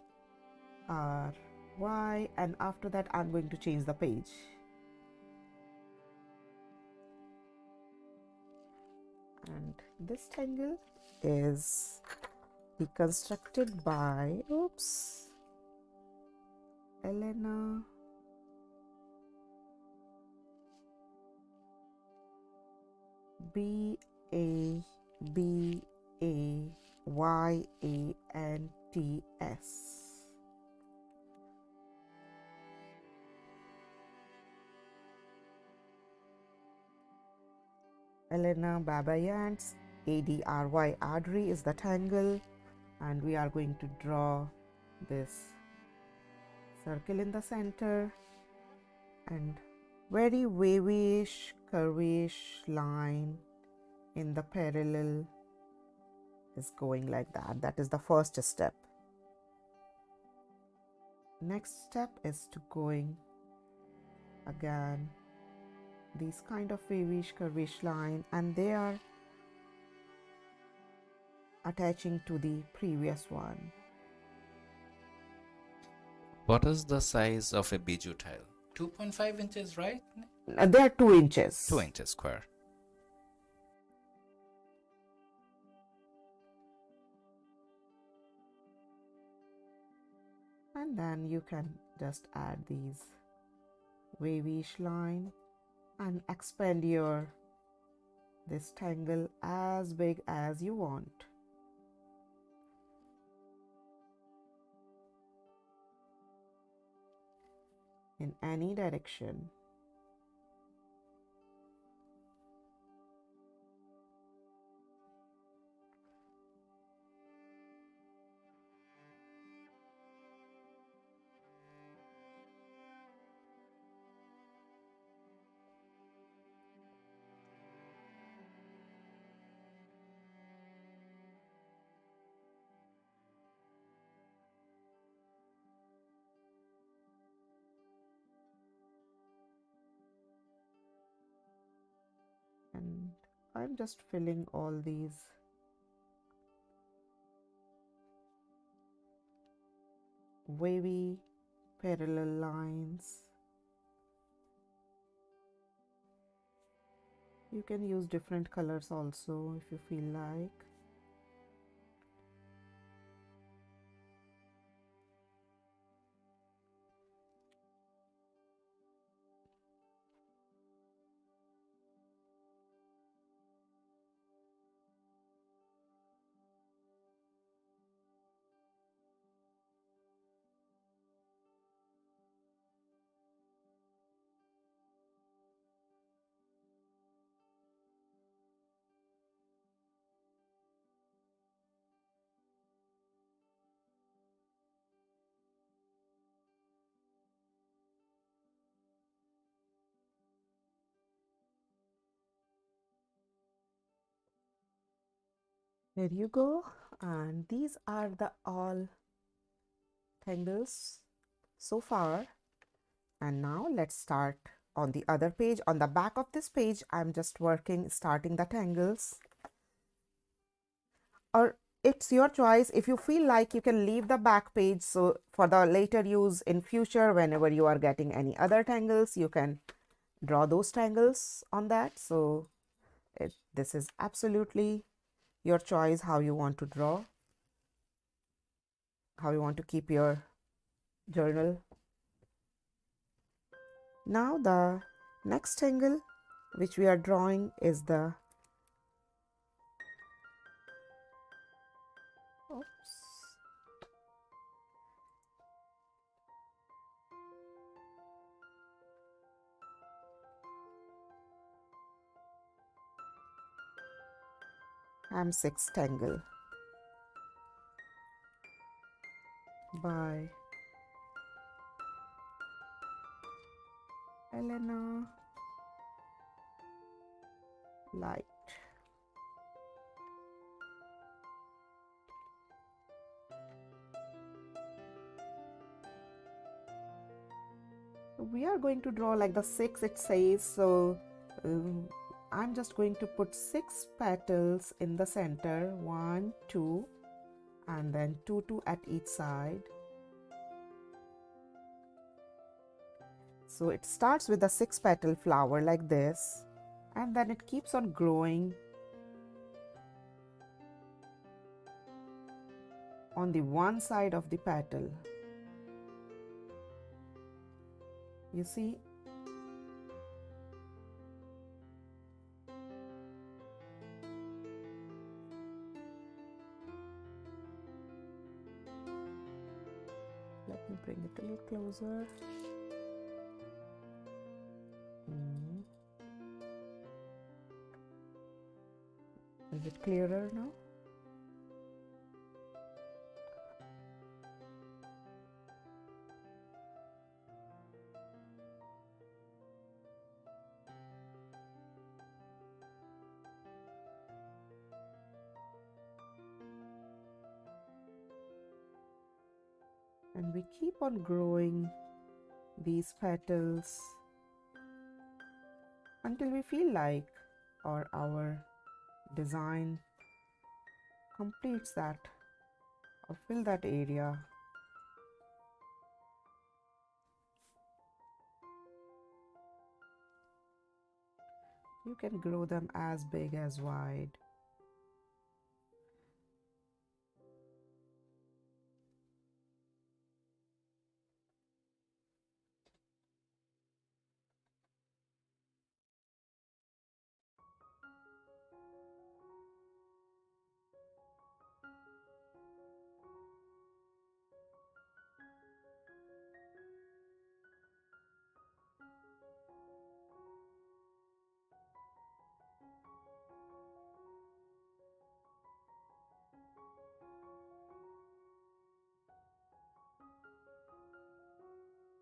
and after that I'm going to change the page. And this tangle is deconstructed by Elena Bayant's. Elena Babayant's, Adry. Adry is the tangle, and we are going to draw this circle in the center and very wavyish, curvish line in the parallel is going like that. That is the first step. Next step is to going again these kind of wavyish, curvish line, and they are attaching to the previous one. What is the size of a biju tile? 2.5 inches, right? They are 2 inches. 2 inches square. And then you can just add these wavyish line and expand your this tangle as big as you want. In any direction. And I'm just filling all these wavy parallel lines. You can use different colors also if you feel like. There you go. And these are the all tangles so far. And now let's start on the other page. On the back of this page, I'm just starting the tangles. Or it's your choice. If you feel like, you can leave the back page, so for the later use in future, whenever you are getting any other tangles, you can draw those tangles on that. So this is absolutely your choice, how you want to draw, how you want to keep your journal. Now the next tangle which we are drawing is the Hamsix Tangle by Elena Light. We are going to draw like the 6 it says, so I'm just going to put 6 petals in the center, 1, 2, and then 2 at each side. So it starts with a 6 petal flower like this, and then it keeps on growing on the one side of the petal. You see? Let me bring it a little closer. Is it clearer now? And we keep on growing these petals until we feel like, or our design completes that or fill that area. You can grow them as big as wide.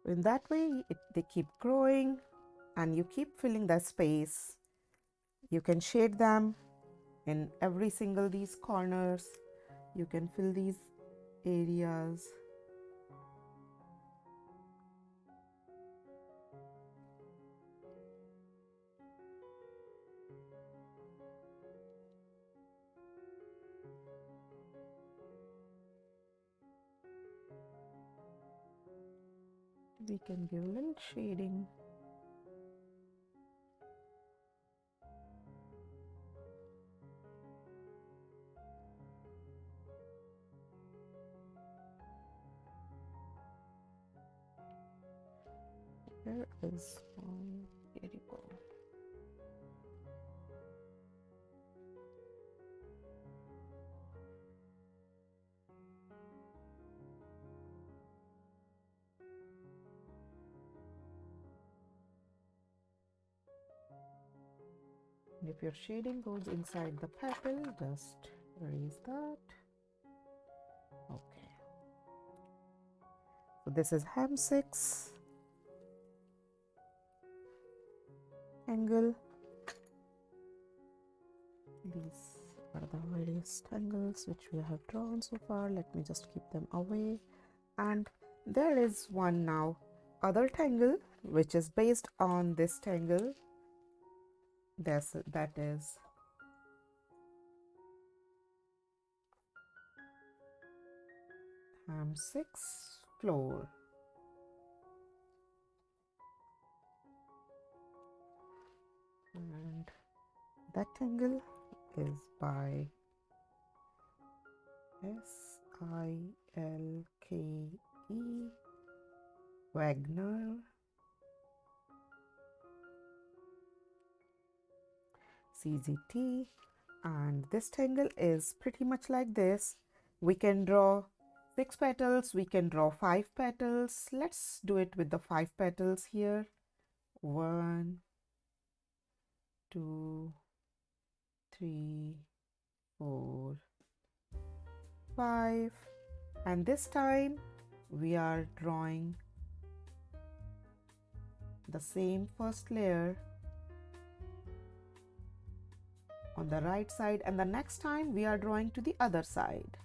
In that way, they keep growing and you keep filling that space. You can shade them in every single these corners. You can fill these areas. We can give a little shading. There is one. Here you go. And if your shading goes inside the petal, just erase that. Okay. So this is Hamsix Tangle. These are the various tangles which we have drawn so far. Let me just keep them away. And there is one now other tangle which is based on this tangle. That is Hamsix Flor. And that tangle is by Silke Wagner. CZT, and this tangle is pretty much like this. We can draw 6 petals, we can draw 5 petals. Let's do it with the 5 petals here. 1, 2, 3, 4, 5, and this time we are drawing the same first layer on the right side, and the next time we are drawing to the other side.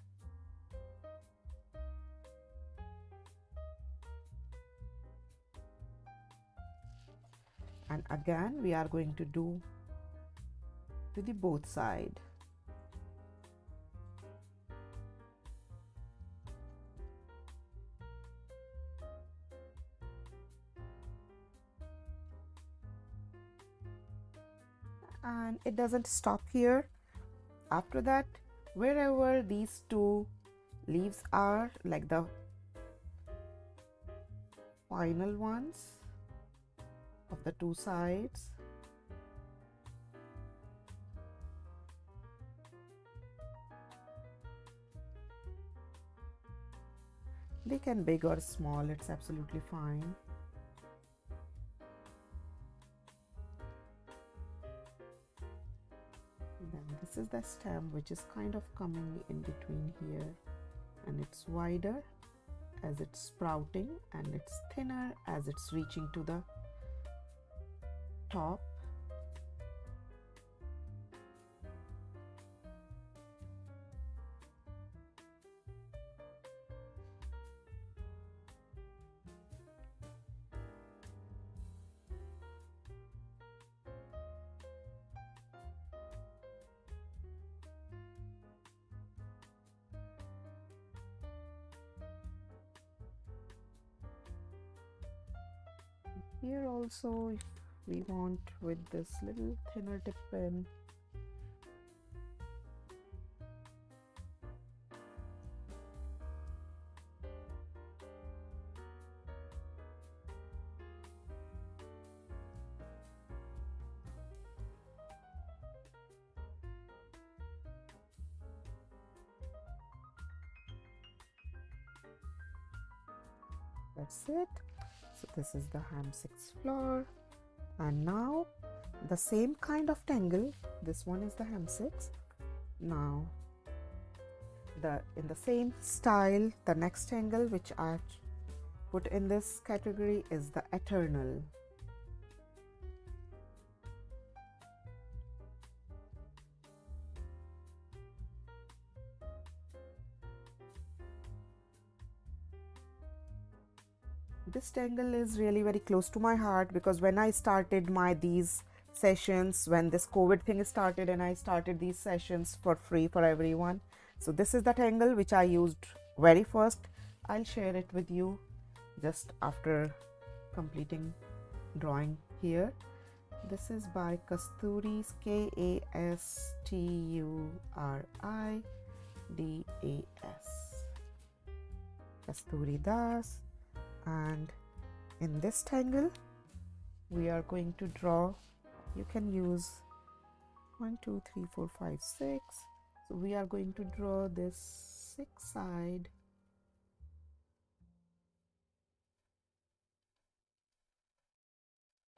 And again we are going to do to the both side. And it doesn't stop here. After that, wherever these 2 leaves are, like the final ones of the 2 sides, they can big or small, it's absolutely fine. Then this is the stem which is kind of coming in between here, and it's wider as it's sprouting and it's thinner as it's reaching to the top. here also, if we want, with this little thinner tip pen. That's it. So this is the Hamsix Flor, and now the same kind of tangle. This one is the Hamsix. Now in the same style, the next tangle which I've put in this category is the Eternal. This tangle is really very close to my heart, because when I started these sessions, when this COVID thing started and I started these sessions for free for everyone, so this is the tangle which I used very first. I'll share it with you just after completing drawing here. This is by Kasturi's, Kasturidas, Kasturi Das. And in this tangle we are going to draw, you can use 1 2 3 4 5 6. So we are going to draw this 6-side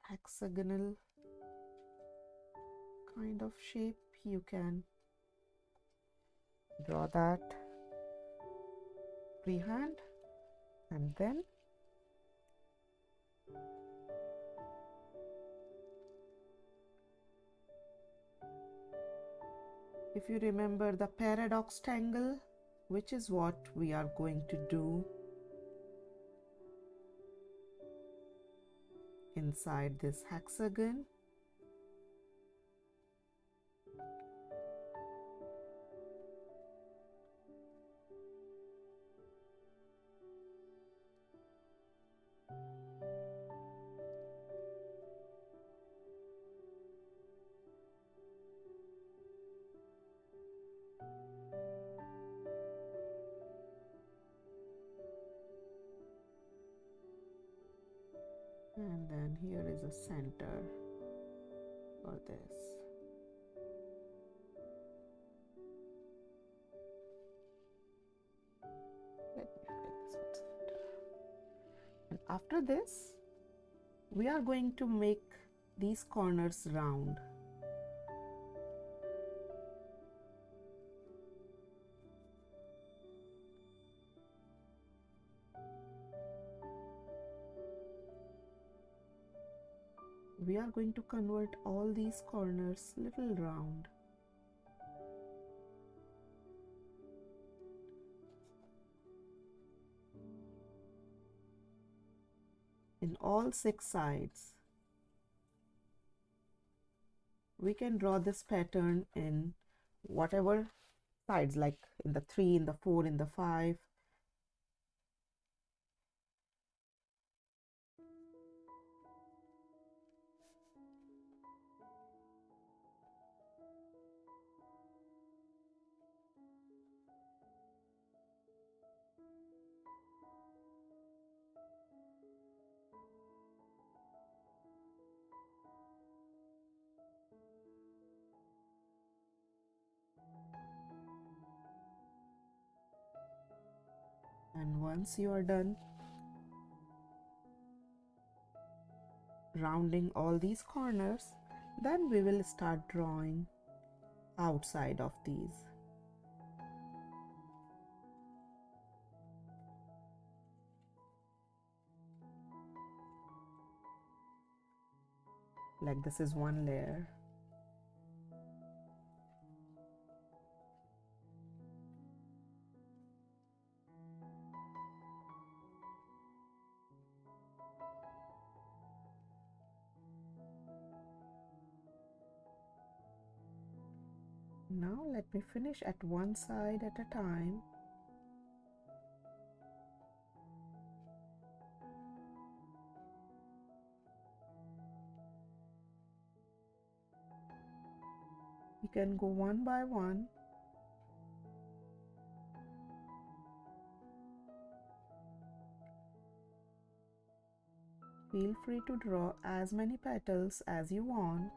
hexagonal kind of shape. You can draw that freehand, and then if you remember the paradox tangle, which is what we are going to do inside this hexagon, and then here is a center for this. Let me make this one center. And after this, we are going to make these corners round. We are going to convert all these corners little round. In all 6 sides. We can draw this pattern in whatever sides, like in the 3, in the 4, in the 5. And once you are done rounding all these corners, then we will start drawing outside of these. Like this is one layer. Now let me finish at one side at a time. You can go one by one. Feel free to draw as many petals as you want.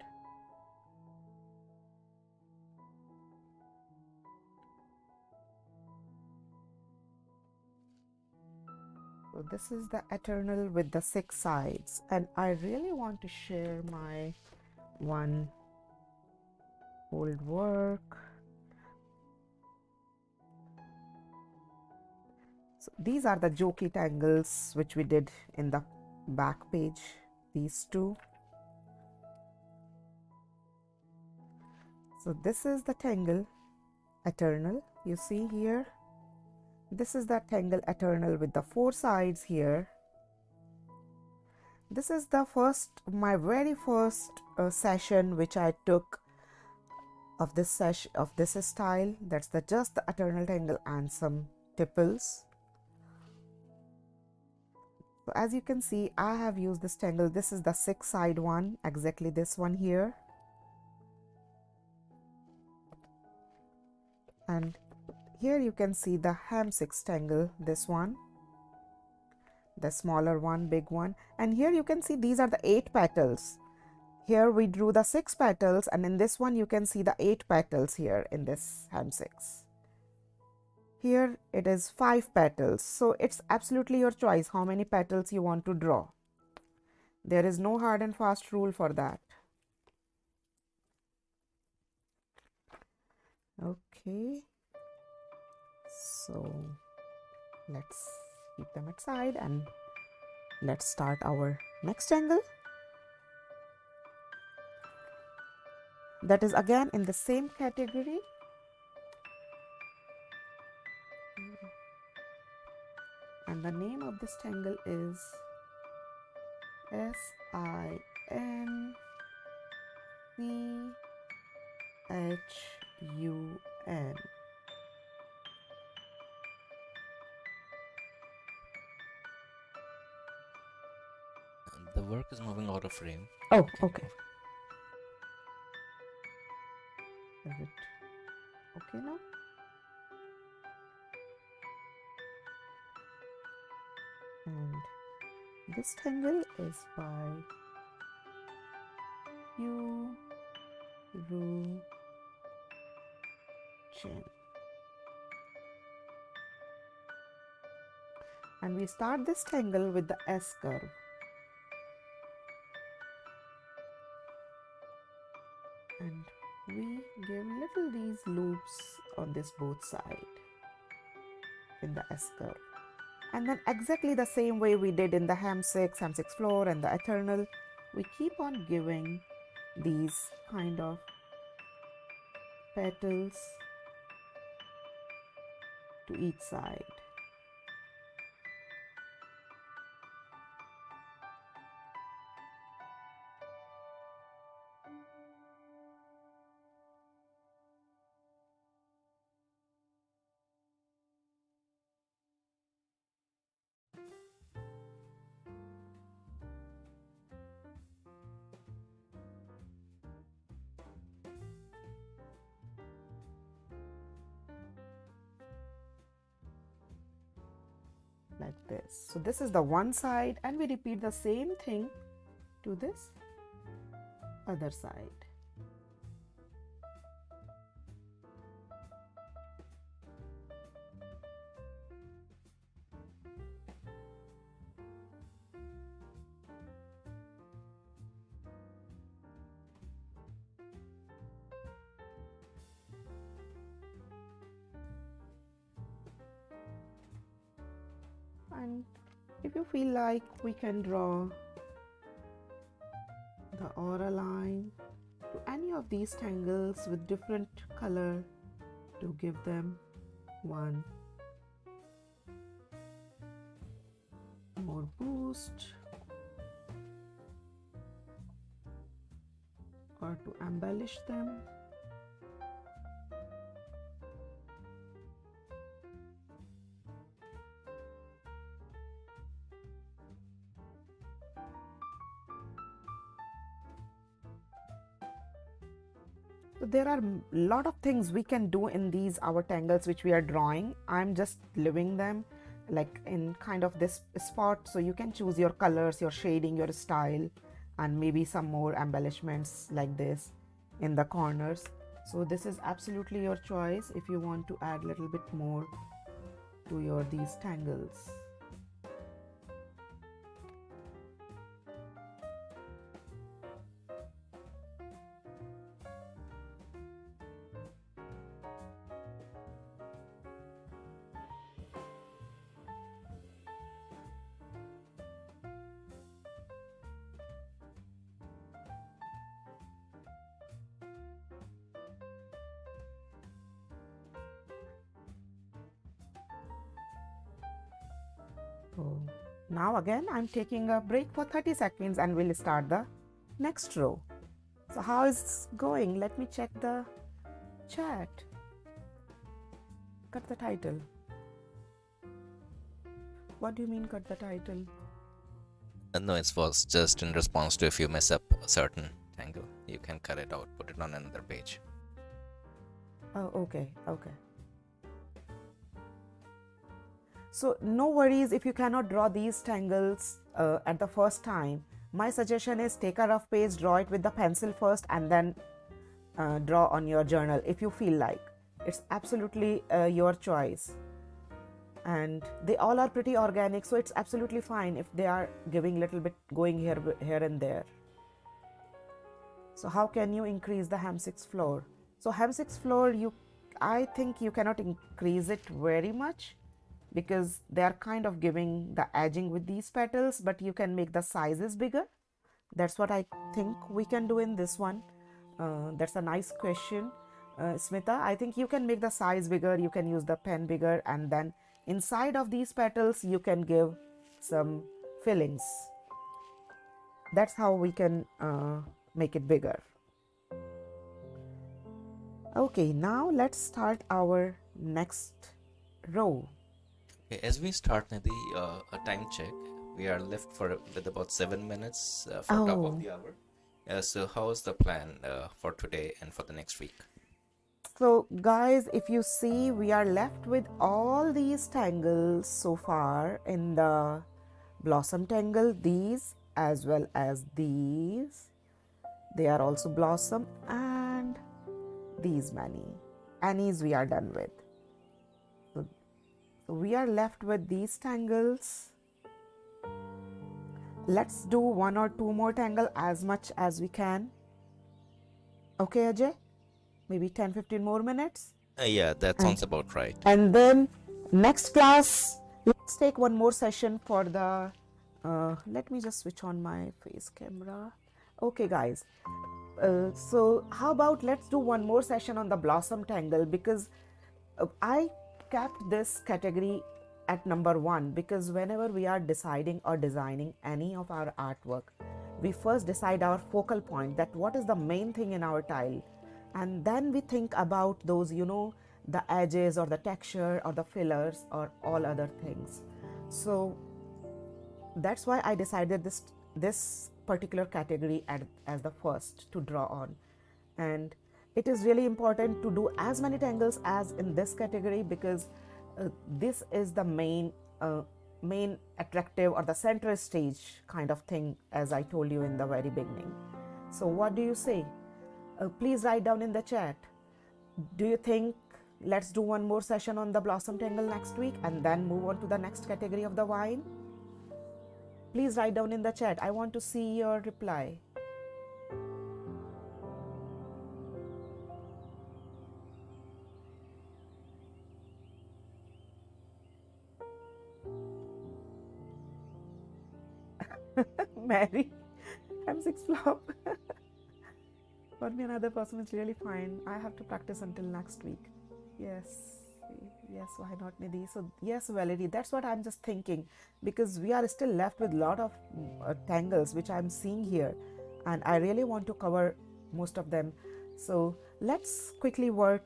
So this is the eternal with the 6 sides, and I really want to share my one old work. So these are the Joki tangles which we did in the back page, these two. So this is the Tangle Eternal, you see here. This is the Tangle Eternal with the 4 sides here. This is the my very first session which I took of this style. That's just the Eternal Tangle and some tipples. So as you can see, I have used this tangle. This is the 6 side one, exactly this one here. And here you can see the Hamsix tangle, this one, the smaller one, big one. And here you can see these are the 8 petals. Here we drew the 6 petals, and in this one you can see the 8 petals here in this Hamsix. Here it is 5 petals, so it's absolutely your choice how many petals you want to draw. There is no hard and fast rule for that. Okay, so let's keep them aside and let's start our next angle. That is again in the same category. And the name of this tangle is SinChun. The work is moving out of frame. Oh, okay. Is it okay now? And this tangle is by Hirari. And we start this tangle with the S curve. And we give little these loops on this both side in the S curve. And then exactly the same way we did in the Hamsix Flor and the Eternal, we keep on giving these kind of petals to each side. Like this. So this is the one side, and we repeat the same thing to this other side. And if you feel like, we can draw the aura line to any of these tangles with different color to give them one more boost or to embellish them. So there are a lot of things we can do in these our tangles which we are drawing. I'm just leaving them like in kind of this spot, so you can choose your colors, your shading, your style, and maybe some more embellishments like this in the corners. So this is absolutely your choice if you want to add a little bit more to your these tangles. So now again I'm taking a break for 30 seconds and we'll start the next row. So how is going? Let me check the chat. Cut the title. What do you mean cut the title? No, it was just in response to if you mess up a certain tangle, you can cut it out, put it on another page. Oh, okay. So no worries if you cannot draw these tangles at the first time. My suggestion is take a rough page, draw it with the pencil first, and then draw on your journal if you feel like. It's absolutely your choice. And they all are pretty organic, so it's absolutely fine if they are giving little bit going here and there. So how can you increase the Hamsix Flor? So Hamsix Flor, I think you cannot increase it very much because they are kind of giving the edging with these petals, but you can make the sizes bigger. That's what I think we can do in this one. That's a nice question, Smita. I think you can make the size bigger, you can use the pen bigger, and then inside of these petals you can give some fillings. That's how we can make it bigger. Okay, now let's start our next row. Okay, as we start, Nidhi, a time check. We are left with about 7 minutes for top of the hour. So how is the plan for today and for the next week? So guys, if you see, we are left with all these tangles so far in the Blossom Tangle, these as well as these. They are also blossom, and these many. Ennies we are done with. So we are left with these tangles. Let's do 1 or 2 more tangle as much as we can. Okay, Ajay? Maybe 10-15 more minutes? Yeah, that sounds about right. And then next class, let's take one more session for the... let me just switch on my face camera. Okay, guys. So how about let's do one more session on the Blossom Tangle, because I kept this category at number 1 because whenever we are deciding or designing any of our artwork, we first decide our focal point, that what is the main thing in our tile, and then we think about those, the edges or the texture or the fillers or all other things. So that's why I decided this particular category as the first to draw on. And it is really important to do as many tangles as in this category, because this is the main attractive or the center stage kind of thing, as I told you in the very beginning. So what do you say? Please write down in the chat. Do you think let's do one more session on the Blossom Tangle next week and then move on to the next category of the vine? Please write down in the chat. I want to see your reply. Mary, Hamsix Flor. For me, another person is really fine. I have to practice until next week. Yes, why not, Nidhi? So yes, Valerie, that's what I'm just thinking, because we are still left with a lot of tangles which I'm seeing here, and I really want to cover most of them. So let's quickly work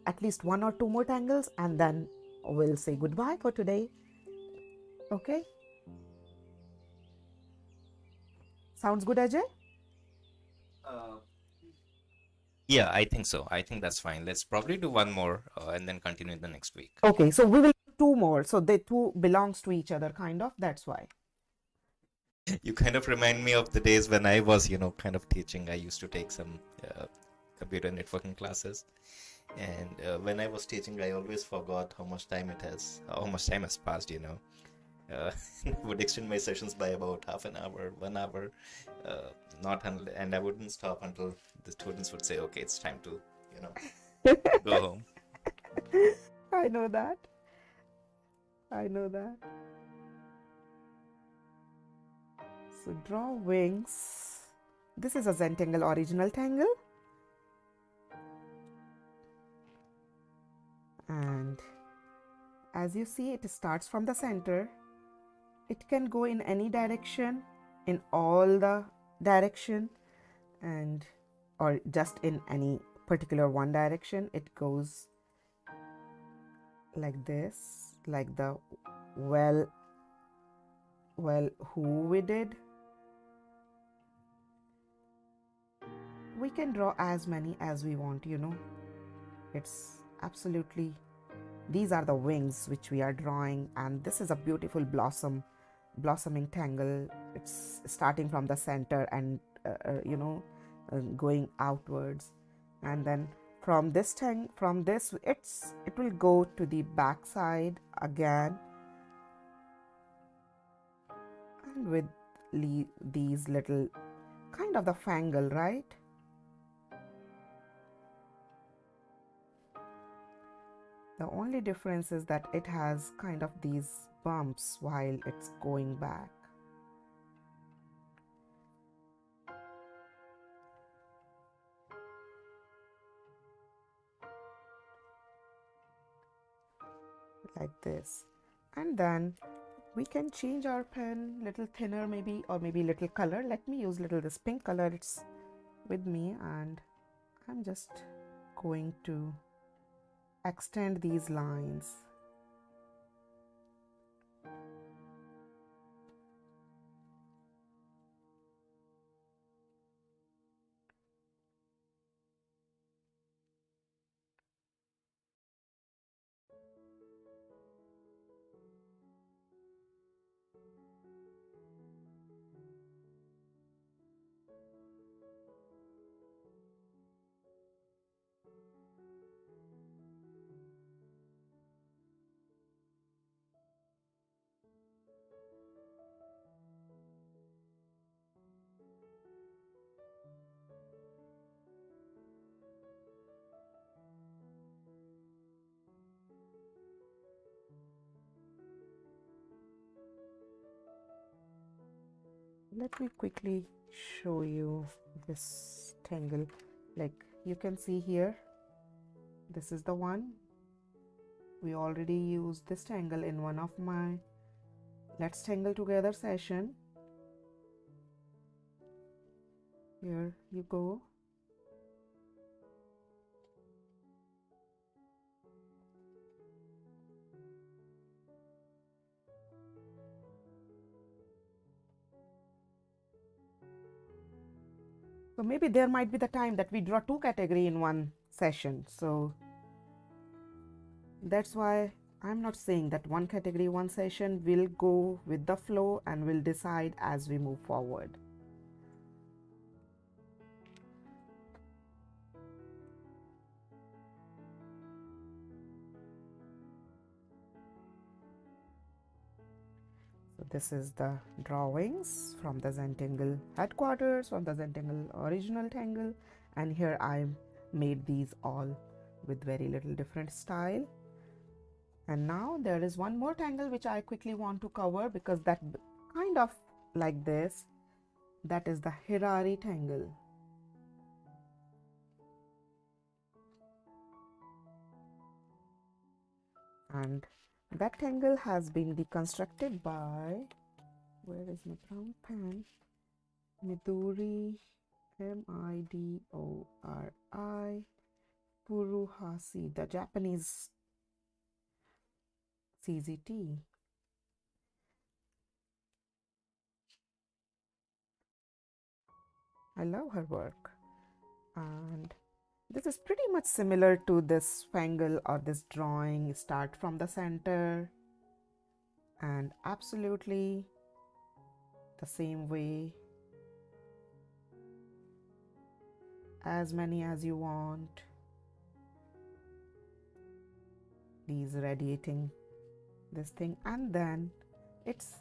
at least 1 or 2 more tangles, and then we'll say goodbye for today. Okay? Sounds good, Ajay? Yeah, I think so. I think that's fine. Let's probably do one more and then continue the next week. Okay, so we will do two more. So they two belongs to each other, kind of. That's why. You kind of remind me of the days when I was, kind of teaching. I used to take some computer networking classes. And when I was teaching, I always forgot how much time has passed. Would extend my sessions by about half an hour, 1 hour, uh, and I wouldn't stop until the students would say, "Okay, it's time to, you know, go home." I know that. I know that. So draw wings. This is a Zentangle original tangle. And as you see, it starts from the center. It can go in any direction, in all the direction, and or just in any particular one direction. It goes like this, like the who we did. We can draw as many as we want. It's absolutely, these are the wings which we are drawing, and this is a beautiful blossoming tangle. It's starting from the center and going outwards, and then from this it will go to the back side again, and with these little kind of the fangle, right? The only difference is that it has kind of these bumps while it's going back. Like this. And then we can change our pen little thinner maybe, or maybe little color. Let me use little this pink color. It's with me, and I'm just going to extend these lines. Let me quickly show you this tangle. Like you can see here, this is the one. We already used this tangle in one of my Let's Tangle Together session. Here you go. So maybe there might be the time that we draw two category in one session. So that's why I'm not saying that one category, one session will go with the flow and will decide as we move forward. So this is the drawings from the Zentangle headquarters, from the Zentangle original tangle, and here I made these all with very little different style. And now there is one more tangle which I quickly want to cover, because that kind of like this, that is the Hirari tangle. And that tangle has been deconstructed by, where is my brown pen? Midori, Midori Furuhasi, the Japanese CZT. I love her work. And This is pretty much similar to this Fengle or this drawing. Start from the center and absolutely the same way, as many as you want. These radiating this thing, and then it's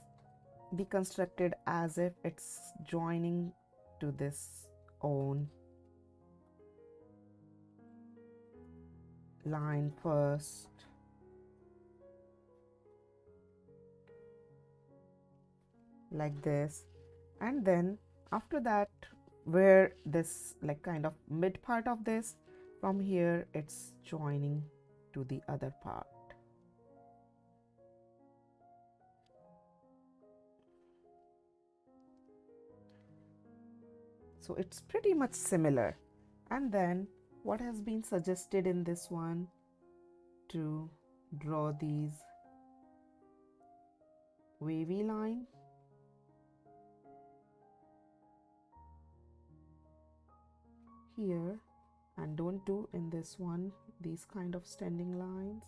deconstructed as if it's joining to this own line first. Like this, and then after that, where this like kind of mid part of this, from here it's joining to the other part. So it's pretty much similar. And then what has been suggested in this one, to draw these wavy line. Here, and don't do in this one these kind of standing lines.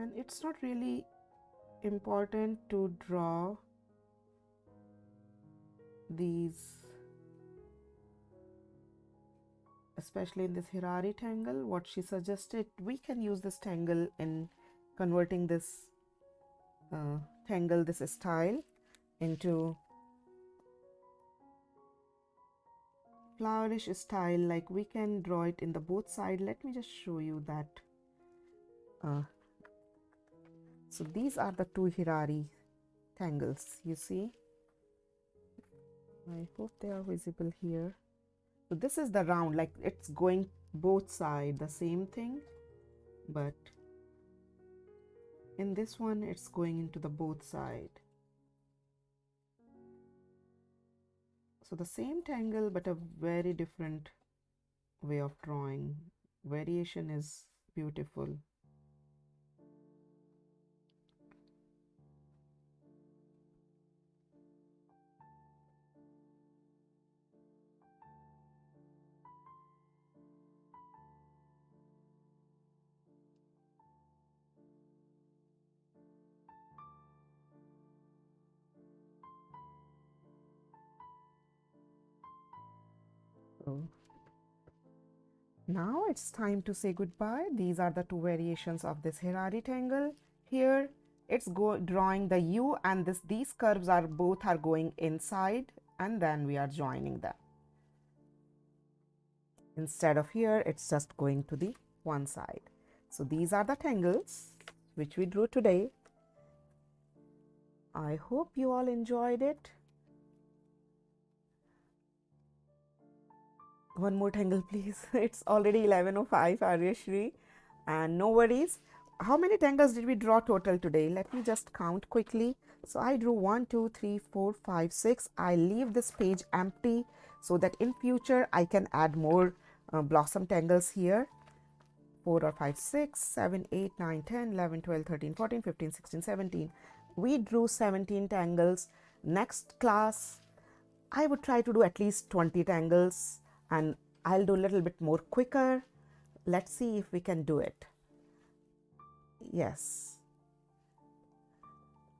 And it's not really important to draw these, especially in this Hirari tangle. What she suggested, we can use this tangle in converting this tangle, this style, into flowerish style. Like we can draw it in the both side. Let me just show you that. So these are the two Hirari tangles, you see. I hope they are visible here. So this is the round, like it's going both sides, the same thing, but in this one it's going into the both side. So the same tangle but a very different way of drawing. Variation is beautiful. So now it's time to say goodbye. These are the two variations of this Hirari tangle. Here it's drawing the U, and these curves are both are going inside, and then we are joining them. Instead of here, it's just going to the one side. So these are the tangles which we drew today. I hope you all enjoyed it. One more tangle, please. It's already 11:05, Aryashri. And no worries. How many tangles did we draw total today? Let me just count quickly. So I drew 1, 2, 3, 4, 5, 6. I leave this page empty so that in future I can add more blossom tangles here. 4 or 5, 6, 7, 8, 9, 10, 11, 12, 13, 14, 15, 16, 17. We drew 17 tangles. Next class, I would try to do at least 20 tangles, and I'll do a little bit more quicker. Let's see if we can do it. Yes.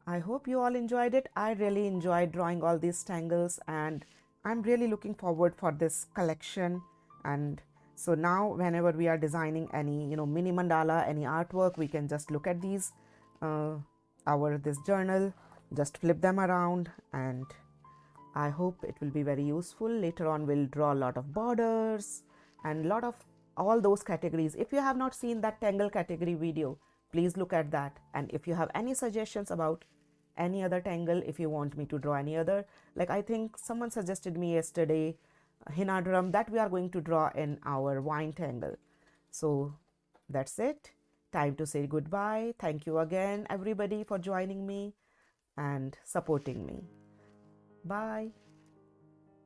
I hope you all enjoyed it. I really enjoyed drawing all these tangles, and I'm really looking forward for this collection. And so now whenever we are designing any, mini mandala, any artwork, we can just look at these, this journal, just flip them around, and I hope it will be very useful. Later on, we'll draw a lot of borders and lot of all those categories. If you have not seen that Tangle category video, please look at that. And if you have any suggestions about any other tangle, if you want me to draw any other, like I think someone suggested me yesterday, Hinadram, that we are going to draw in our wine tangle. So that's it. Time to say goodbye. Thank you again, everybody, for joining me and supporting me. Bye.